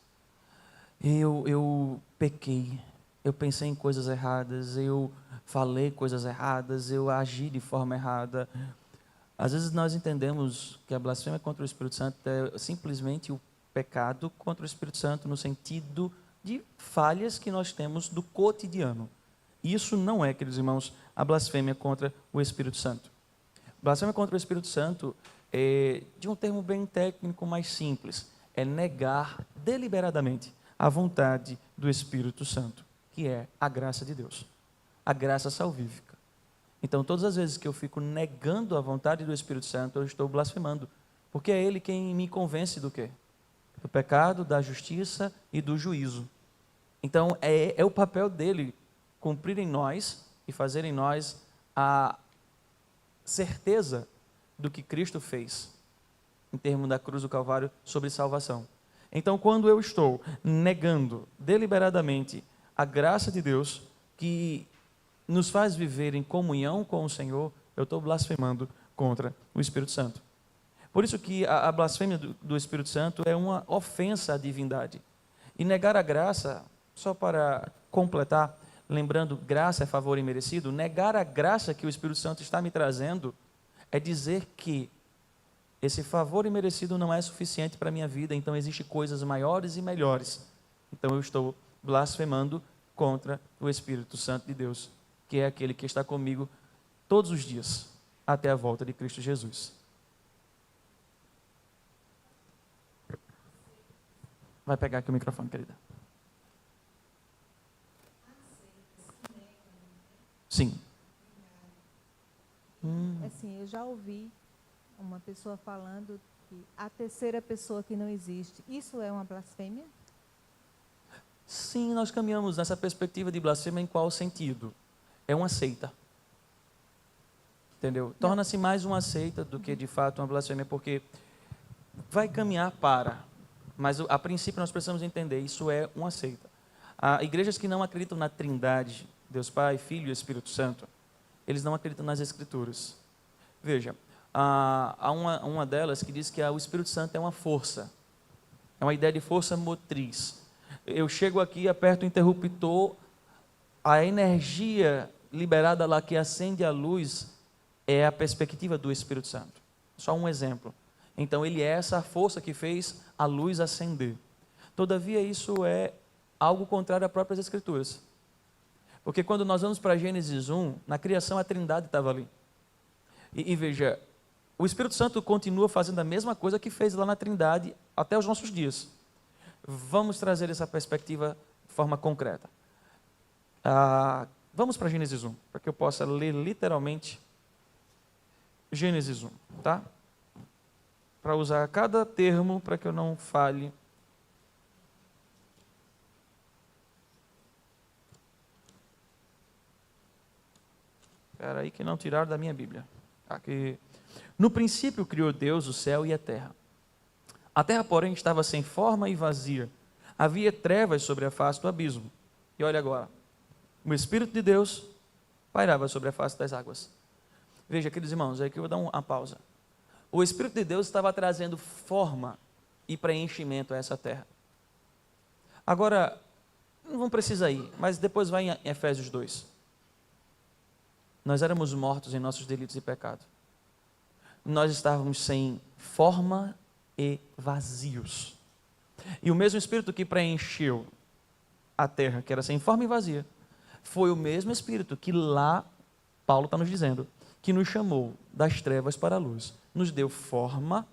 Eu pequei, eu pensei em coisas erradas, eu falei coisas erradas, eu agi de forma errada. Às vezes nós entendemos que a blasfêmia contra o Espírito Santo é simplesmente o pecado contra o Espírito Santo no sentido de falhas que nós temos do cotidiano. Isso não é, queridos irmãos, a blasfêmia contra o Espírito Santo. Blasfêmia contra o Espírito Santo é, de um termo bem técnico, mais simples, é negar deliberadamente a vontade do Espírito Santo, que é a graça de Deus, a graça salvífica. Então, todas as vezes que eu fico negando a vontade do Espírito Santo, eu estou blasfemando, porque é Ele quem me convence do quê? Do pecado, da justiça e do juízo. Então, é o papel dele cumprir em nós e fazer em nós a certeza do que Cristo fez, em termos da cruz do Calvário, sobre salvação. Então, quando eu estou negando deliberadamente a graça de Deus, que nos faz viver em comunhão com o Senhor, eu estou blasfemando contra o Espírito Santo. Por isso que a blasfêmia do Espírito Santo é uma ofensa à divindade. E negar a graça, só para completar, lembrando, graça é favor imerecido, negar a graça que o Espírito Santo está me trazendo é dizer que esse favor imerecido não é suficiente para a minha vida, então existem coisas maiores e melhores. Então eu estou blasfemando contra o Espírito Santo de Deus, que é aquele que está comigo todos os dias, até a volta de Cristo Jesus. Vai pegar aqui o microfone, querida. Sim. Assim, eu já ouvi uma pessoa falando que a terceira pessoa que não existe, isso é uma blasfêmia? Sim, nós caminhamos nessa perspectiva de blasfêmia em qual sentido? É uma seita. Entendeu? Torna-se mais uma seita do que de fato uma blasfêmia, porque vai caminhar para, mas a princípio nós precisamos entender, isso é uma seita. Há igrejas que não acreditam na Trindade, Deus Pai, Filho e Espírito Santo, eles não acreditam nas Escrituras. Veja, há uma delas que diz que o Espírito Santo é uma força, é uma ideia de força motriz. Eu chego aqui, aperto o interruptor, a energia liberada lá que acende a luz é a perspectiva do Espírito Santo. Só um exemplo. Então, ele é essa força que fez a luz acender. Todavia, isso é algo contrário às próprias Escrituras. Porque quando nós vamos para Gênesis 1, na criação a Trindade estava ali. E veja, o Espírito Santo continua fazendo a mesma coisa que fez lá na Trindade até os nossos dias. Vamos trazer essa perspectiva de forma concreta. Vamos para Gênesis 1, para que eu possa ler literalmente Gênesis 1, tá? Para usar cada termo, para que eu não fale. Espera aí que não tiraram da minha Bíblia. Aqui. No princípio criou Deus o céu e a terra. A terra, porém, estava sem forma e vazia. Havia trevas sobre a face do abismo. E olha agora, o Espírito de Deus pairava sobre a face das águas. Veja, queridos irmãos, aqui eu vou dar uma pausa. O Espírito de Deus estava trazendo forma e preenchimento a essa terra. Agora, não precisa ir, mas depois vai em Efésios 2. Nós éramos mortos em nossos delitos e pecados. Nós estávamos sem forma e vazios. E o mesmo Espírito que preencheu a terra, que era sem forma e vazia, foi o mesmo Espírito que lá, Paulo está nos dizendo, que nos chamou das trevas para a luz, nos deu forma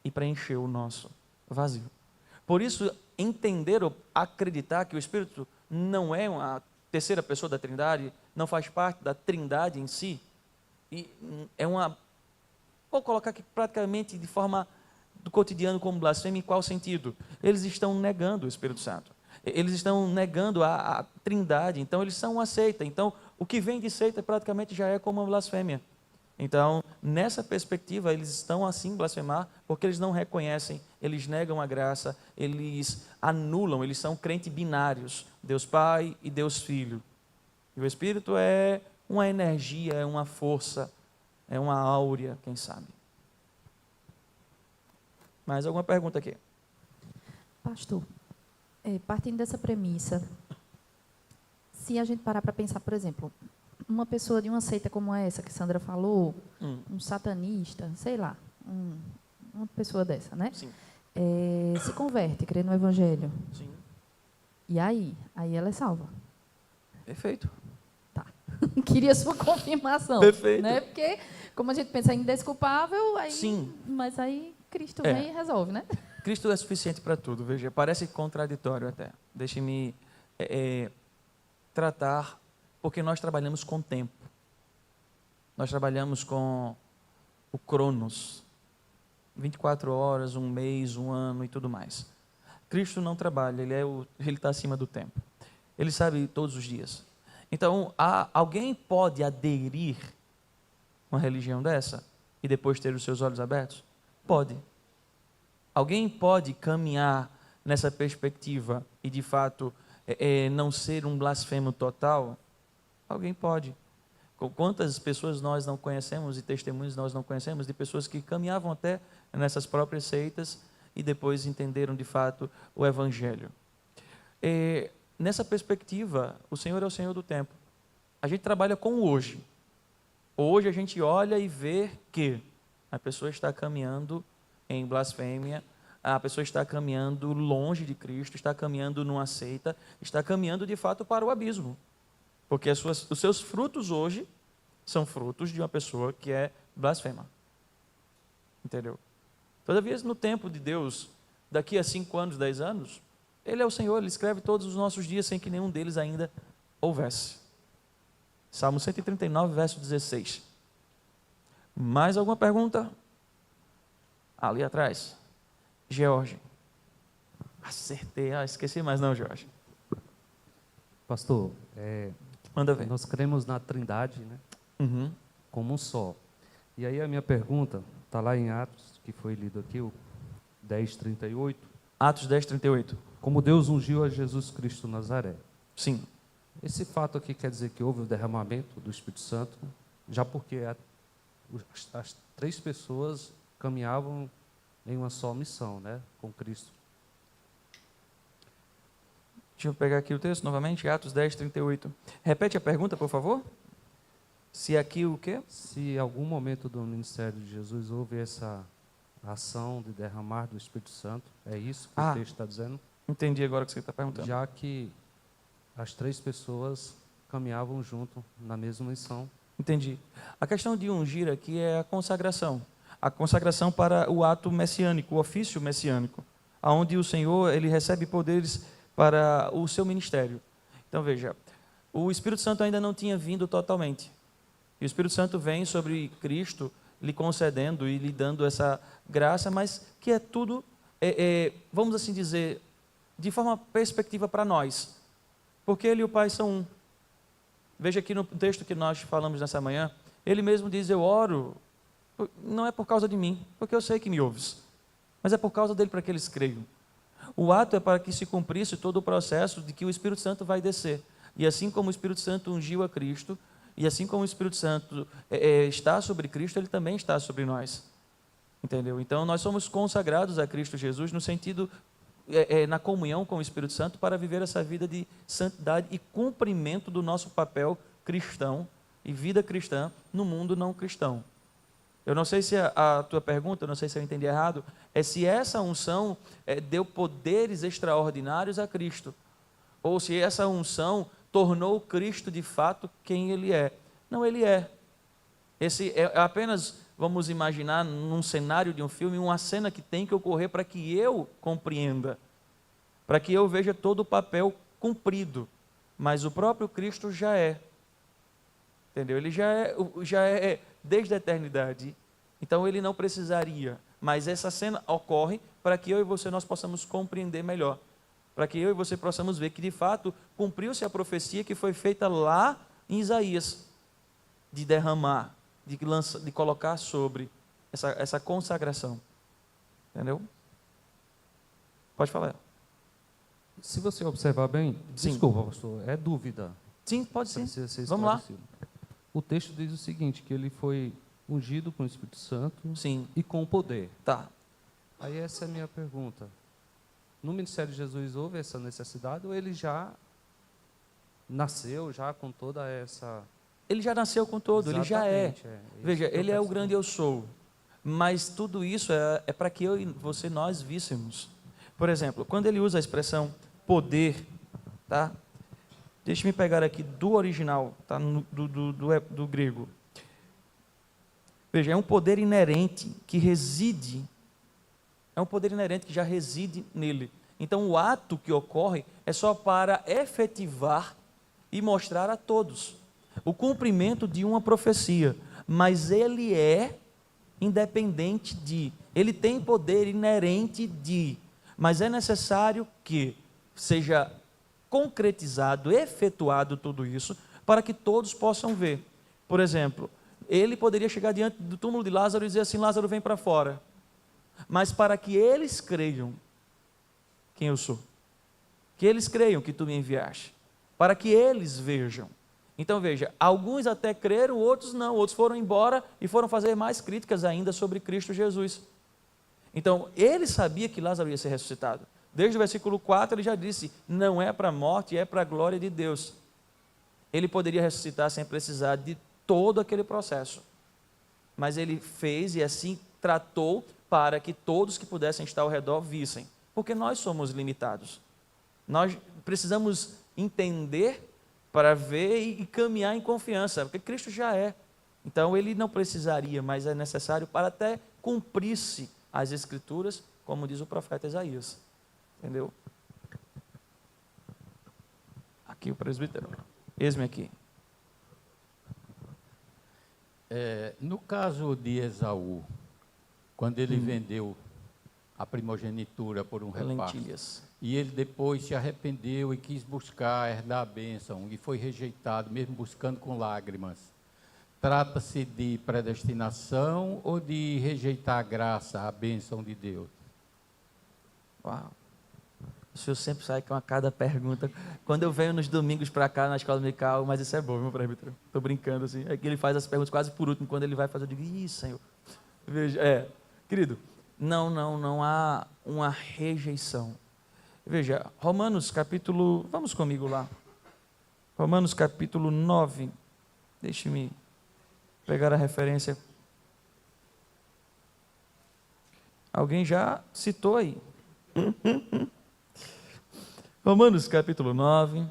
e preencheu o nosso vazio. Por isso, entender ou acreditar que o Espírito não é uma terceira pessoa da Trindade, não faz parte da Trindade em si, e é uma, vou colocar aqui praticamente de forma do cotidiano como blasfêmia, em qual sentido? Eles estão negando o Espírito Santo. Eles estão negando a Trindade, então eles são uma seita. Então, o que vem de seita praticamente já é como uma blasfêmia. Então, nessa perspectiva, eles estão assim blasfemar, porque eles não reconhecem, eles negam a graça, eles anulam, eles são crentes binários, Deus Pai e Deus Filho. E o Espírito é uma energia, é uma força, é uma áurea, quem sabe. Mais alguma pergunta aqui? Pastor, partindo dessa premissa, se a gente parar para pensar, por exemplo, uma pessoa de uma seita como essa que Sandra falou, um satanista, sei lá, uma pessoa dessa, né? Sim. Se converte, crê no Evangelho. Sim. E aí? Aí ela é salva. Perfeito. Tá. Queria sua confirmação. Perfeito. Né? Porque, como a gente pensa em indesculpável, aí, Sim. mas aí Cristo vem e resolve, né? Cristo é suficiente para tudo, veja, parece contraditório até. Deixe-me tratar, porque nós trabalhamos com tempo. Nós trabalhamos com o Cronos, 24 horas, um mês, um ano e tudo mais. Cristo não trabalha, ele está acima do tempo. Ele sabe todos os dias. Então, alguém pode aderir a uma religião dessa e depois ter os seus olhos abertos? Pode. Alguém pode caminhar nessa perspectiva e, de fato, não ser um blasfemo total? Alguém pode. Quantas pessoas nós não conhecemos e testemunhos nós não conhecemos de pessoas que caminhavam até nessas próprias seitas e depois entenderam, de fato, o Evangelho. Nessa perspectiva, o Senhor é o Senhor do tempo. A gente trabalha com o hoje. Hoje a gente olha e vê que a pessoa está caminhando em blasfêmia, a pessoa está caminhando longe de Cristo, está caminhando numa seita, está caminhando de fato para o abismo. Porque os seus frutos hoje são frutos de uma pessoa que é blasfema. Entendeu? Todavia, no tempo de Deus, daqui a 5 anos, 10 anos, Ele é o Senhor, Ele escreve todos os nossos dias sem que nenhum deles ainda houvesse. Salmo 139, verso 16. Mais alguma pergunta? Ali atrás. George. Acertei. Esqueci mais não, George. Pastor, Manda ver. nós cremos na Trindade, né, Uhum. como um só. E aí a minha pergunta está lá em Atos, que foi lido aqui, o 10:38. Atos 10, 38. Como Deus ungiu a Jesus Cristo Nazaré. Sim. Esse fato aqui quer dizer que houve o derramamento do Espírito Santo, já porque as 3 pessoas caminhavam em uma só missão, né, com Cristo. Deixa eu pegar aqui o texto novamente, Atos 10, 38. Repete a pergunta, por favor. Se aqui o quê? Se em algum momento do ministério de Jesus houve essa ação de derramar do Espírito Santo, é isso que o texto está dizendo? Entendi agora o que você está perguntando. Já que as 3 pessoas caminhavam junto na mesma missão. Entendi. A questão de ungir aqui é a consagração. A consagração para o ato messiânico, o ofício messiânico, onde o Senhor ele recebe poderes para o seu ministério. Então, veja, o Espírito Santo ainda não tinha vindo totalmente. E o Espírito Santo vem sobre Cristo, lhe concedendo e lhe dando essa graça, mas que é tudo, vamos assim dizer, de forma perspectiva para nós. Porque Ele e o Pai são um. Veja aqui no texto que nós falamos nessa manhã, Ele mesmo diz, eu oro, não é por causa de mim, porque eu sei que me ouves, mas é por causa dele para que eles creiam. O ato é para que se cumprisse todo o processo de que o Espírito Santo vai descer. E assim como o Espírito Santo ungiu a Cristo, e assim como o Espírito Santo está sobre Cristo, ele também está sobre nós. Entendeu? Então, nós somos consagrados a Cristo Jesus no sentido, na comunhão com o Espírito Santo, para viver essa vida de santidade e cumprimento do nosso papel cristão e vida cristã no mundo não cristão. Eu não sei se a tua pergunta, eu não sei se eu entendi errado, é se essa unção deu poderes extraordinários a Cristo, ou se essa unção tornou Cristo de fato quem Ele é. Não, Ele é. Esse é apenas, vamos imaginar, num cenário de um filme, uma cena que tem que ocorrer para que eu compreenda, para que eu veja todo o papel cumprido. Mas o próprio Cristo já é. Entendeu? Ele já é desde a eternidade. Então ele não precisaria. Mas essa cena ocorre para que eu e você nós possamos compreender melhor. Para que eu e você possamos ver que de fato cumpriu-se a profecia que foi feita lá em Isaías, de derramar, de colocar sobre essa consagração. Entendeu? Pode falar. Se você observar bem, Sim. desculpa, pastor, é dúvida. Sim, pode sim. Precisa ser Vamos lá. esclarecido. O texto diz o seguinte, que ele foi ungido com o Espírito Santo Sim. e com poder. Tá. Aí essa é a minha pergunta. No ministério de Jesus houve essa necessidade ou ele já nasceu já com toda essa... Ele já nasceu com todo, ele já é. Exatamente, Veja, Isso que eu ele é o percebo. grande eu sou. Mas tudo isso é para que eu e você, nós víssemos. Por exemplo, quando ele usa a expressão poder, tá? Deixa-me pegar aqui do original, tá? Do grego. Veja, é um poder inerente que reside, é um poder inerente que já reside nele. Então, o ato que ocorre é só para efetivar e mostrar a todos o cumprimento de uma profecia, mas ele é independente de, ele tem poder inerente de, mas é necessário que seja concretizado, efetuado tudo isso, para que todos possam ver. Por exemplo, ele poderia chegar diante do túmulo de Lázaro e dizer assim, Lázaro, vem para fora. Mas para que eles creiam quem eu sou, que eles creiam que tu me enviaste, para que eles vejam. Então veja, alguns até creram, outros não, outros foram embora e foram fazer mais críticas ainda sobre Cristo Jesus. Então, ele sabia que Lázaro ia ser ressuscitado. Desde o versículo 4 ele já disse, não é para a morte, é para a glória de Deus. Ele poderia ressuscitar sem precisar de todo aquele processo. Mas ele fez e assim tratou para que todos que pudessem estar ao redor vissem. Porque nós somos limitados. Nós precisamos entender para ver e caminhar em confiança, porque Cristo já é. Então ele não precisaria, mas é necessário para até cumprir-se as Escrituras, como diz o profeta Isaías. Entendeu? Aqui o presbítero. Eis-me aqui. No caso de Esaú, quando ele vendeu a primogenitura por um reparto, Lentilhas. e ele depois se arrependeu e quis buscar herdar a bênção, e foi rejeitado, mesmo buscando com lágrimas, trata-se de predestinação ou de rejeitar a graça, a bênção de Deus? Uau. O senhor sempre sai com a cada pergunta. Quando eu venho nos domingos para cá na escola dominical, mas isso é bom, meu presbítero. Estou brincando assim. É que ele faz as perguntas quase por último. Quando ele vai fazer, eu digo, ih, Senhor. Veja, querido, não há uma rejeição. Veja, Romanos capítulo, vamos comigo lá. Romanos capítulo 9. Deixe-me pegar a referência. Alguém já citou aí. Romanos capítulo 9,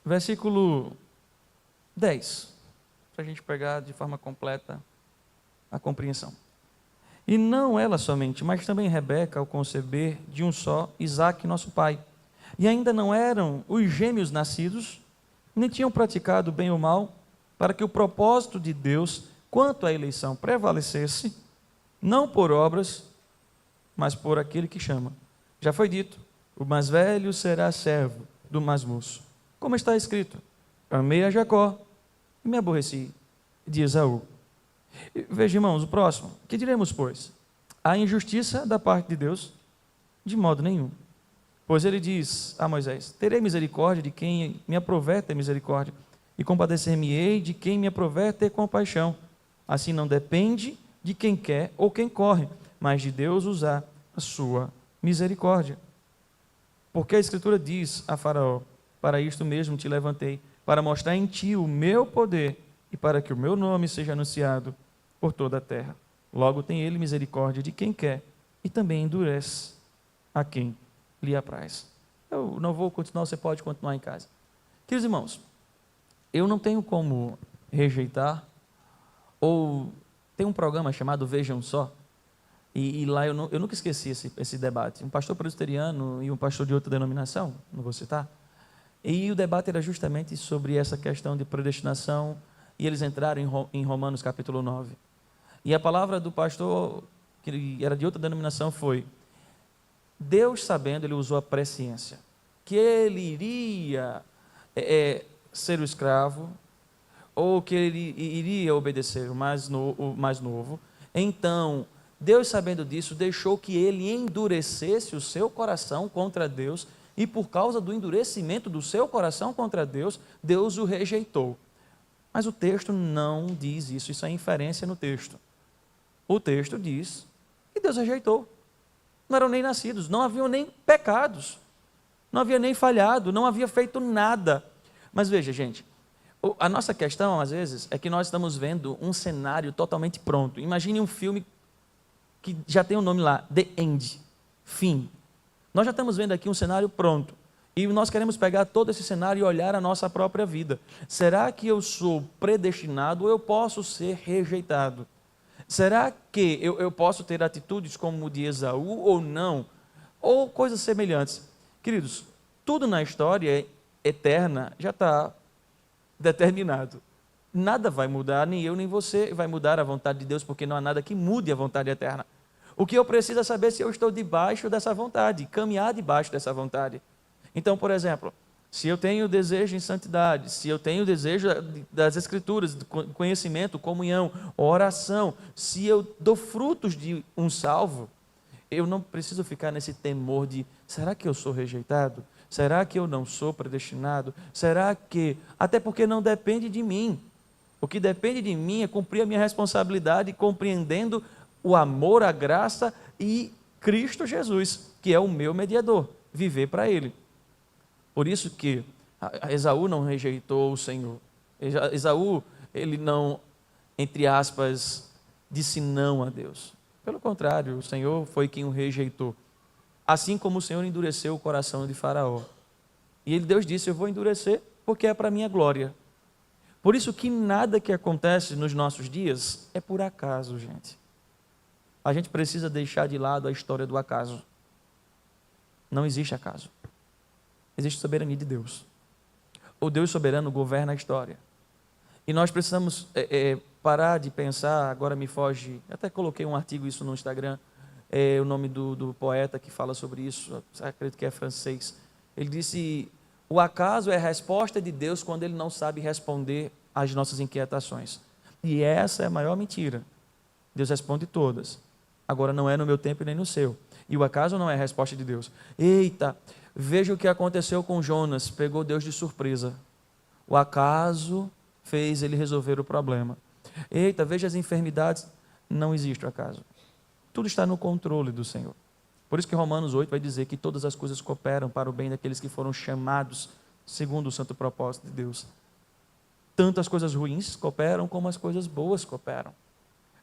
versículo 10, para a gente pegar de forma completa a compreensão. E não ela somente, mas também Rebeca, ao conceber de um só, Isaque, nosso pai. E ainda não eram os gêmeos nascidos, nem tinham praticado bem ou mal, para que o propósito de Deus, quanto à eleição, prevalecesse, não por obras, mas por aquele que chama. Já foi dito, o mais velho será servo do mais moço. Como está escrito, amei a Jacó e me aborreci de Esaú. Veja, irmãos, o próximo. Que diremos, pois? A injustiça da parte de Deus? De modo nenhum. Pois ele diz a Moisés, terei misericórdia de quem me aprover ter misericórdia, e compadecer-me-ei de quem me aprover ter compaixão. Assim não depende de quem quer ou quem corre, mas de Deus usar a sua misericórdia. Porque a Escritura diz a Faraó, para isto mesmo te levantei, para mostrar em ti o meu poder, e para que o meu nome seja anunciado por toda a terra. Logo tem ele misericórdia de quem quer e também endurece a quem lhe apraz. Eu não vou continuar, você pode continuar em casa. Queridos irmãos, eu não tenho como rejeitar, ou tem um programa chamado Vejam Só, e lá eu nunca esqueci esse debate. Um pastor presbiteriano e um pastor de outra denominação, não vou citar, e o debate era justamente sobre essa questão de predestinação, e eles entraram em Romanos capítulo 9. E a palavra do pastor, que era de outra denominação, foi: Deus, sabendo, ele usou a presciência, que ele iria ser o escravo, ou que ele iria obedecer o mais novo. Então, Deus, sabendo disso, deixou que ele endurecesse o seu coração contra Deus, e por causa do endurecimento do seu coração contra Deus, Deus o rejeitou. Mas o texto não diz isso, isso é inferência no texto. O texto diz que Deus rejeitou. Não eram nem nascidos, não haviam nem pecados, não havia nem falhado, não havia feito nada. Mas veja, gente, a nossa questão, às vezes, é que nós estamos vendo um cenário totalmente pronto. Imagine um filme que já tem o nome lá, The End, fim. Nós já estamos vendo aqui um cenário pronto. E nós queremos pegar todo esse cenário e olhar a nossa própria vida. Será que eu sou predestinado ou eu posso ser rejeitado? Será que eu posso ter atitudes como o de Esaú ou não? Ou coisas semelhantes? Queridos, tudo na história eterna já está determinado. Nada vai mudar, nem eu nem você vai mudar a vontade de Deus, porque não há nada que mude a vontade eterna. O que eu preciso é saber se eu estou debaixo dessa vontade, caminhar debaixo dessa vontade. Então, por exemplo, se eu tenho desejo em santidade, se eu tenho desejo das Escrituras, de conhecimento, comunhão, oração, se eu dou frutos de um salvo, eu não preciso ficar nesse temor de: será que eu sou rejeitado? Será que eu não sou predestinado? Será que... Até porque não depende de mim. O que depende de mim é cumprir a minha responsabilidade, compreendendo o amor, a graça e Cristo Jesus, que é o meu mediador, viver para Ele. Por isso que Esaú não rejeitou o Senhor. Esaú, ele não, entre aspas, disse não a Deus. Pelo contrário, o Senhor foi quem o rejeitou. Assim como o Senhor endureceu o coração de Faraó. E Deus disse: eu vou endurecer porque é para a minha glória. Por isso que nada que acontece nos nossos dias é por acaso, gente. A gente precisa deixar de lado a história do acaso. Não existe acaso. Existe soberania de Deus. O Deus soberano governa a história. E nós precisamos parar de pensar, agora me foge, até coloquei um artigo isso no Instagram, o nome do poeta que fala sobre isso, acredito que é francês. Ele disse: o acaso é a resposta de Deus quando Ele não sabe responder às nossas inquietações. E essa é a maior mentira. Deus responde todas. Agora não é no meu tempo e nem no seu. E o acaso não é a resposta de Deus. Eita, veja o que aconteceu com Jonas, pegou Deus de surpresa. O acaso fez ele resolver o problema. Eita, veja as enfermidades, não existe o acaso. Tudo está no controle do Senhor. Por isso que Romanos 8 vai dizer que todas as coisas cooperam para o bem daqueles que foram chamados segundo o santo propósito de Deus. Tanto as coisas ruins cooperam como as coisas boas cooperam.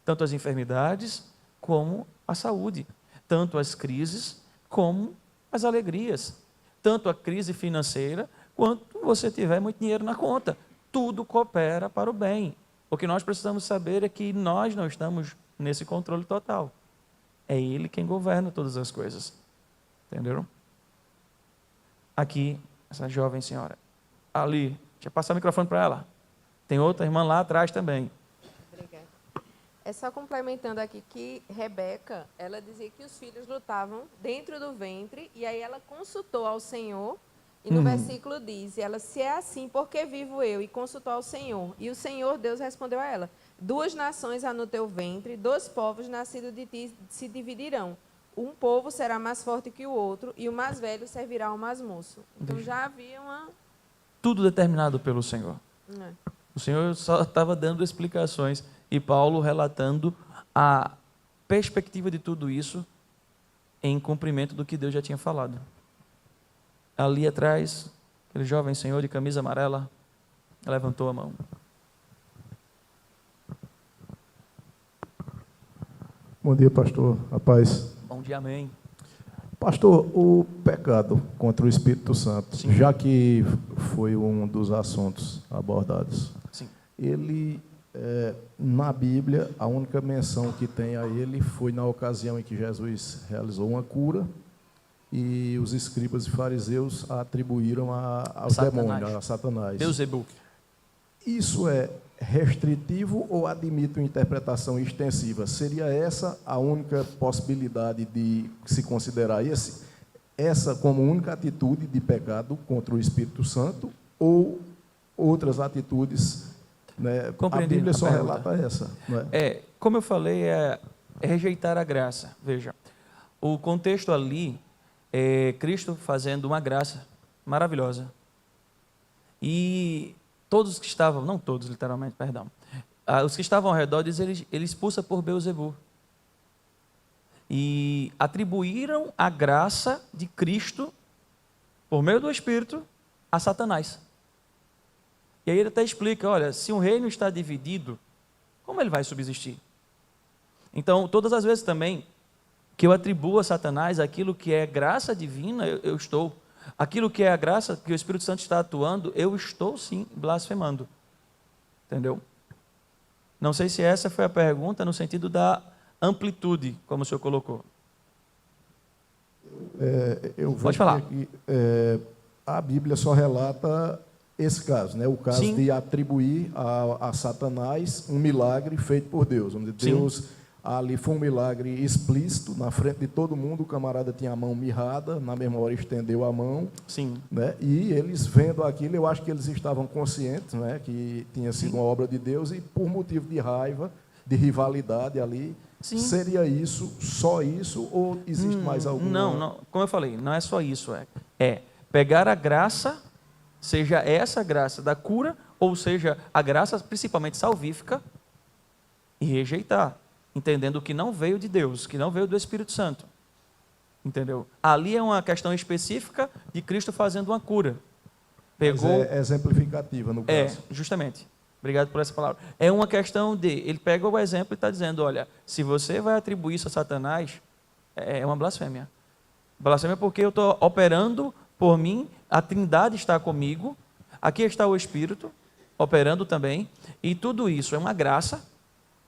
Tanto as enfermidades como a saúde. Tanto as crises como as alegrias. Tanto a crise financeira quanto você tiver muito dinheiro na conta. Tudo coopera para o bem. O que nós precisamos saber é que nós não estamos nesse controle total. É Ele quem governa todas as coisas. Entenderam? Aqui, essa jovem senhora. Ali, deixa eu passar o microfone para ela. Tem outra irmã lá atrás também. Obrigada. É só complementando aqui que Rebeca, ela dizia que os filhos lutavam dentro do ventre, e aí ela consultou ao Senhor, e no versículo diz, ela: se é assim, por que vivo eu? E consultou ao Senhor. E o Senhor, Deus, respondeu a ela: 2 nações há no teu ventre, 2 povos nascidos de ti se dividirão. Um povo será mais forte que o outro, e o mais velho servirá ao mais moço. Então já havia uma... Tudo determinado pelo Senhor. O Senhor só estava dando explicações, e Paulo relatando a perspectiva de tudo isso em cumprimento do que Deus já tinha falado. Ali atrás, aquele jovem senhor de camisa amarela levantou a mão. Bom dia, pastor. A paz. Bom dia, amém. Pastor, o pecado contra o Espírito Santo, Sim. já que foi um dos assuntos abordados, Sim. ele, na Bíblia, a única menção que tem a ele foi na ocasião em que Jesus realizou uma cura e os escribas e fariseus a atribuíram ao demônio, a Satanás. Beelzebub. Isso é restritivo ou admite uma interpretação extensiva? Seria essa a única possibilidade de se considerar essa como única atitude de pecado contra o Espírito Santo ou outras atitudes? Né? A Bíblia só relata essa. Não é? Como eu falei, é rejeitar a graça. Veja, o contexto ali é Cristo fazendo uma graça maravilhosa. E todos que estavam, não todos literalmente, perdão, os que estavam ao redor, ele expulsa por Beelzebub. E atribuíram a graça de Cristo, por meio do Espírito, a Satanás. E aí ele até explica, olha, se um reino está dividido, como ele vai subsistir? Então, todas as vezes também que eu atribuo a Satanás aquilo que é graça divina, eu estou... Aquilo que é a graça, que o Espírito Santo está atuando, eu estou sim blasfemando. Entendeu? Não sei se essa foi a pergunta no sentido da amplitude, como o senhor colocou. Pode falar. Que, a Bíblia só relata esse caso, né? O caso sim. de atribuir a Satanás um milagre feito por Deus. Onde Deus... Ali foi um milagre explícito, na frente de todo mundo, o camarada tinha a mão mirrada, na mesma hora estendeu a mão. Sim. Né? E eles vendo aquilo, eu acho que eles estavam conscientes, né, que tinha sido uma obra de Deus e por motivo de raiva, de rivalidade ali, sim. Seria isso, só isso, ou existe mais alguma? Não, como eu falei, não é só isso. É pegar a graça, seja essa graça da cura, ou seja, a graça principalmente salvífica, e rejeitar. Entendendo que não veio de Deus, que não veio do Espírito Santo. Entendeu? Ali é uma questão específica de Cristo fazendo uma cura. Pegou... Mas é exemplificativa no caso. Justamente. Obrigado por essa palavra. É uma questão de... Ele pega o exemplo e está dizendo, olha, se você vai atribuir isso a Satanás, é uma blasfêmia. Blasfêmia porque eu estou operando por mim, a Trindade está comigo, aqui está o Espírito, operando também, e tudo isso é uma graça.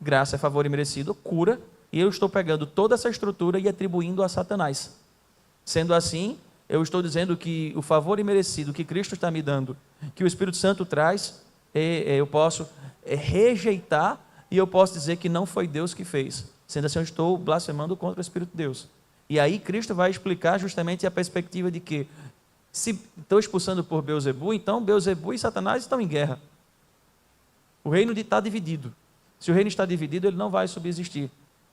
Graça é favor imerecido, cura, e eu estou pegando toda essa estrutura e atribuindo a Satanás. Sendo assim, eu estou dizendo que o favor imerecido que Cristo está me dando, que o Espírito Santo traz, eu posso rejeitar e eu posso dizer que não foi Deus que fez. Sendo assim, eu estou blasfemando contra o Espírito de Deus. E aí Cristo vai explicar justamente a perspectiva de que, se estou expulsando por Beelzebub, então Beelzebub e Satanás estão em guerra. O reino está dividido. Se o reino está dividido, ele não vai subsistir.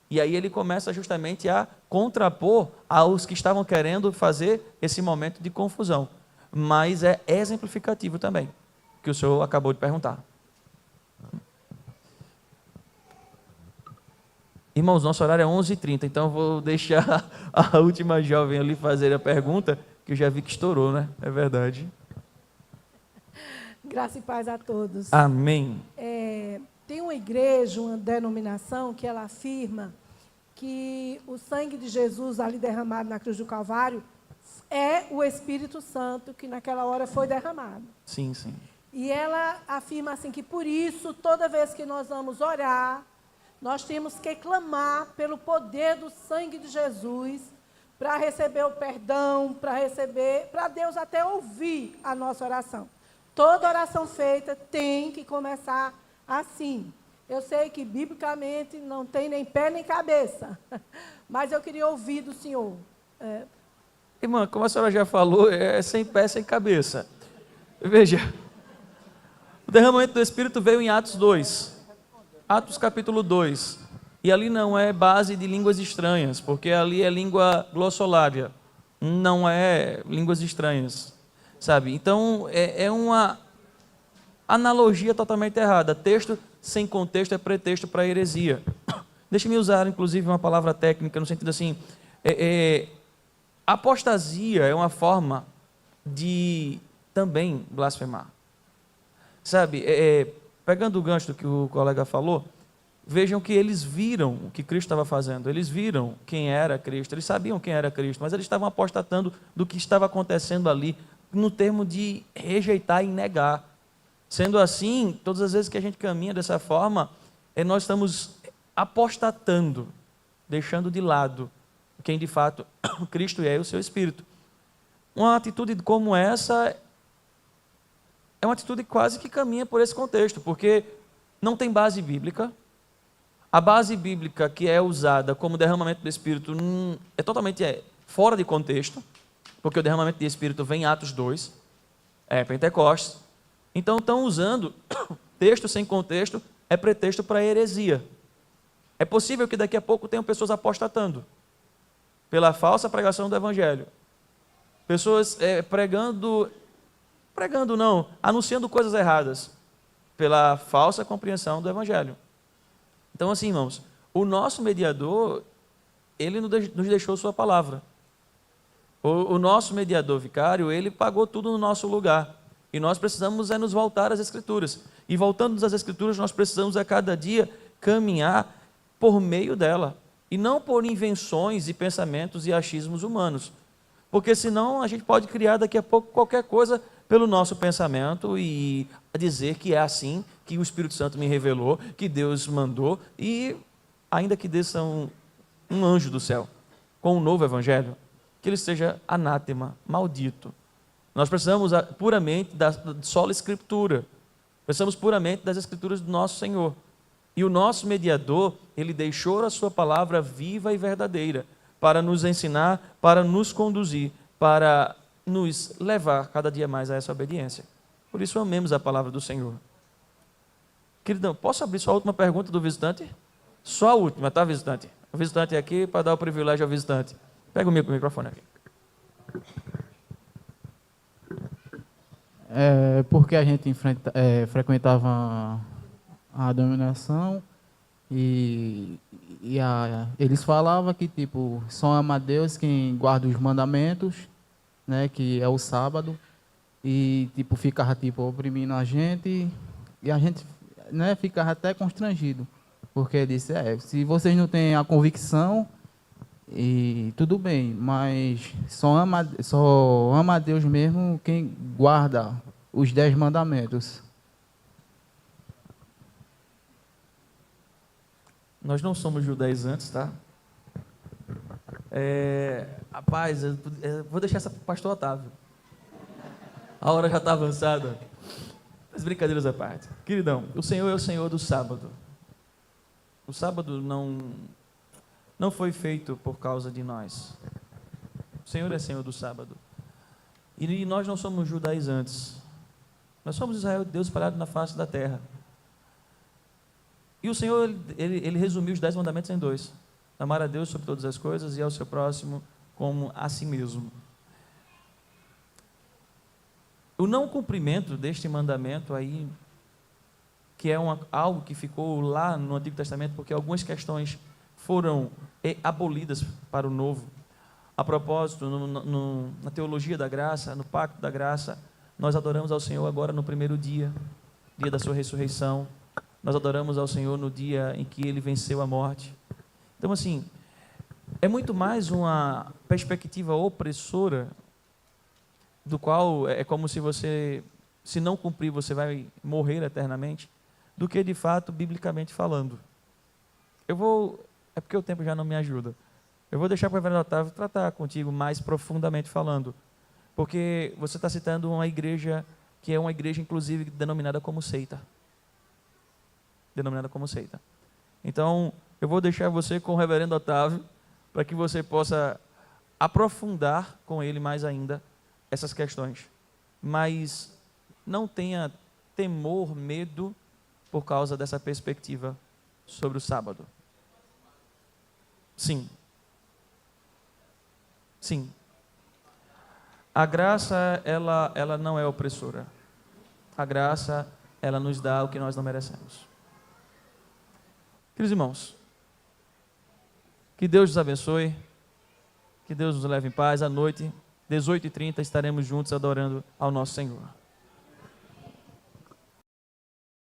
E aí ele começa justamente a contrapor aos que estavam querendo fazer esse momento de confusão. Mas é exemplificativo também, que o senhor acabou de perguntar. Irmãos, nosso horário é 11h30, então eu vou deixar a última jovem ali fazer a pergunta, que eu já vi que estourou, né? É verdade. Graça e paz a todos. Amém. Tem uma igreja, uma denominação, que ela afirma que o sangue de Jesus ali derramado na cruz do Calvário é o Espírito Santo que naquela hora foi derramado. Sim, sim. E ela afirma assim que por isso, toda vez que nós vamos orar, nós temos que clamar pelo poder do sangue de Jesus para receber o perdão, para Deus até ouvir a nossa oração. Toda oração feita tem que começar assim. Eu sei que, biblicamente, não tem nem pé nem cabeça, mas eu queria ouvir do senhor. Irmã, como a senhora já falou, é sem pé, sem cabeça. Veja, o derramamento do Espírito veio em Atos 2. Atos capítulo 2. E ali não é base de línguas estranhas, porque ali é língua glossolária, não é línguas estranhas, sabe? Então, é uma analogia totalmente errada. Texto sem contexto é pretexto para heresia. Deixe-me usar, inclusive, uma palavra técnica, no sentido assim, apostasia é uma forma de também blasfemar. Sabe, pegando o gancho do que o colega falou, vejam que eles viram o que Cristo estava fazendo, eles viram quem era Cristo, eles sabiam quem era Cristo, mas eles estavam apostatando do que estava acontecendo ali, no termo de rejeitar e negar. Sendo assim, todas as vezes que a gente caminha dessa forma, nós estamos apostatando, deixando de lado quem de fato Cristo é e o seu Espírito. Uma atitude como essa é uma atitude quase que caminha por esse contexto, porque não tem base bíblica. A base bíblica que é usada como derramamento do Espírito é totalmente fora de contexto, porque o derramamento do Espírito vem em Atos 2, Pentecostes. Então estão usando texto sem contexto, é pretexto para heresia. É possível que daqui a pouco tenham pessoas apostatando pela falsa pregação do Evangelho. Pessoas anunciando coisas erradas pela falsa compreensão do Evangelho. Então, assim, irmãos, o nosso mediador, ele nos deixou sua palavra. O nosso mediador vicário, ele pagou tudo no nosso lugar. E nós precisamos nos voltar às Escrituras. E voltando às Escrituras, nós precisamos a cada dia caminhar por meio dela. E não por invenções e pensamentos e achismos humanos. Porque senão a gente pode criar daqui a pouco qualquer coisa pelo nosso pensamento e dizer que é assim, que o Espírito Santo me revelou, que Deus mandou, e ainda que desça um anjo do céu com um novo evangelho, que ele seja anátema, maldito. Nós precisamos puramente da sola Escritura, precisamos puramente das Escrituras do nosso Senhor. E o nosso mediador, ele deixou a sua palavra viva e verdadeira, para nos ensinar, para nos conduzir, para nos levar cada dia mais a essa obediência. Por isso, amemos a palavra do Senhor. Queridão, posso abrir só a última pergunta do visitante? Só a última, tá, visitante? O visitante é aqui para dar o privilégio ao visitante. Pega o microfone aqui. Porque a gente frequentava a denominação e eles falavam que tipo só ama a Deus quem guarda os mandamentos, né, que é o sábado, e tipo ficava tipo oprimindo a gente e a gente, né, ficava até constrangido, porque ele disse se vocês não têm a convicção e tudo bem, mas só ama a Deus mesmo quem guarda os 10 mandamentos. Nós não somos judaizantes, tá? Rapaz, eu vou deixar essa para o pastor Otávio. A hora já está avançada. Mas brincadeiras à parte. Queridão, o Senhor é o Senhor do sábado. O sábado não foi feito por causa de nós. O Senhor é Senhor do sábado. E nós não somos judaizantes. Nós somos Israel de Deus espalhado na face da terra. E o Senhor, ele resumiu os 10 mandamentos em 2. Amar a Deus sobre todas as coisas e ao seu próximo como a si mesmo. O não cumprimento deste mandamento aí, que é algo que ficou lá no Antigo Testamento, porque algumas questões foram abolidas para o Novo. A propósito, na teologia da graça, no pacto da graça, nós adoramos ao Senhor agora no primeiro dia da sua ressurreição. Nós adoramos ao Senhor no dia em que Ele venceu a morte. Então, assim, é muito mais uma perspectiva opressora, do qual é como se você, se não cumprir, você vai morrer eternamente, do que de fato, biblicamente falando. É porque o tempo já não me ajuda. Eu vou deixar para o reverendo Otávio tratar contigo mais profundamente falando, porque você está citando uma igreja que é uma igreja, inclusive, denominada como seita. Então, eu vou deixar você com o reverendo Otávio, para que você possa aprofundar com ele mais ainda essas questões. Mas não tenha temor, medo, por causa dessa perspectiva sobre o sábado. Sim. A graça, ela não é opressora. A graça, ela nos dá o que nós não merecemos. Queridos irmãos, que Deus nos abençoe, que Deus nos leve em paz. À noite, 18h30, estaremos juntos adorando ao nosso Senhor.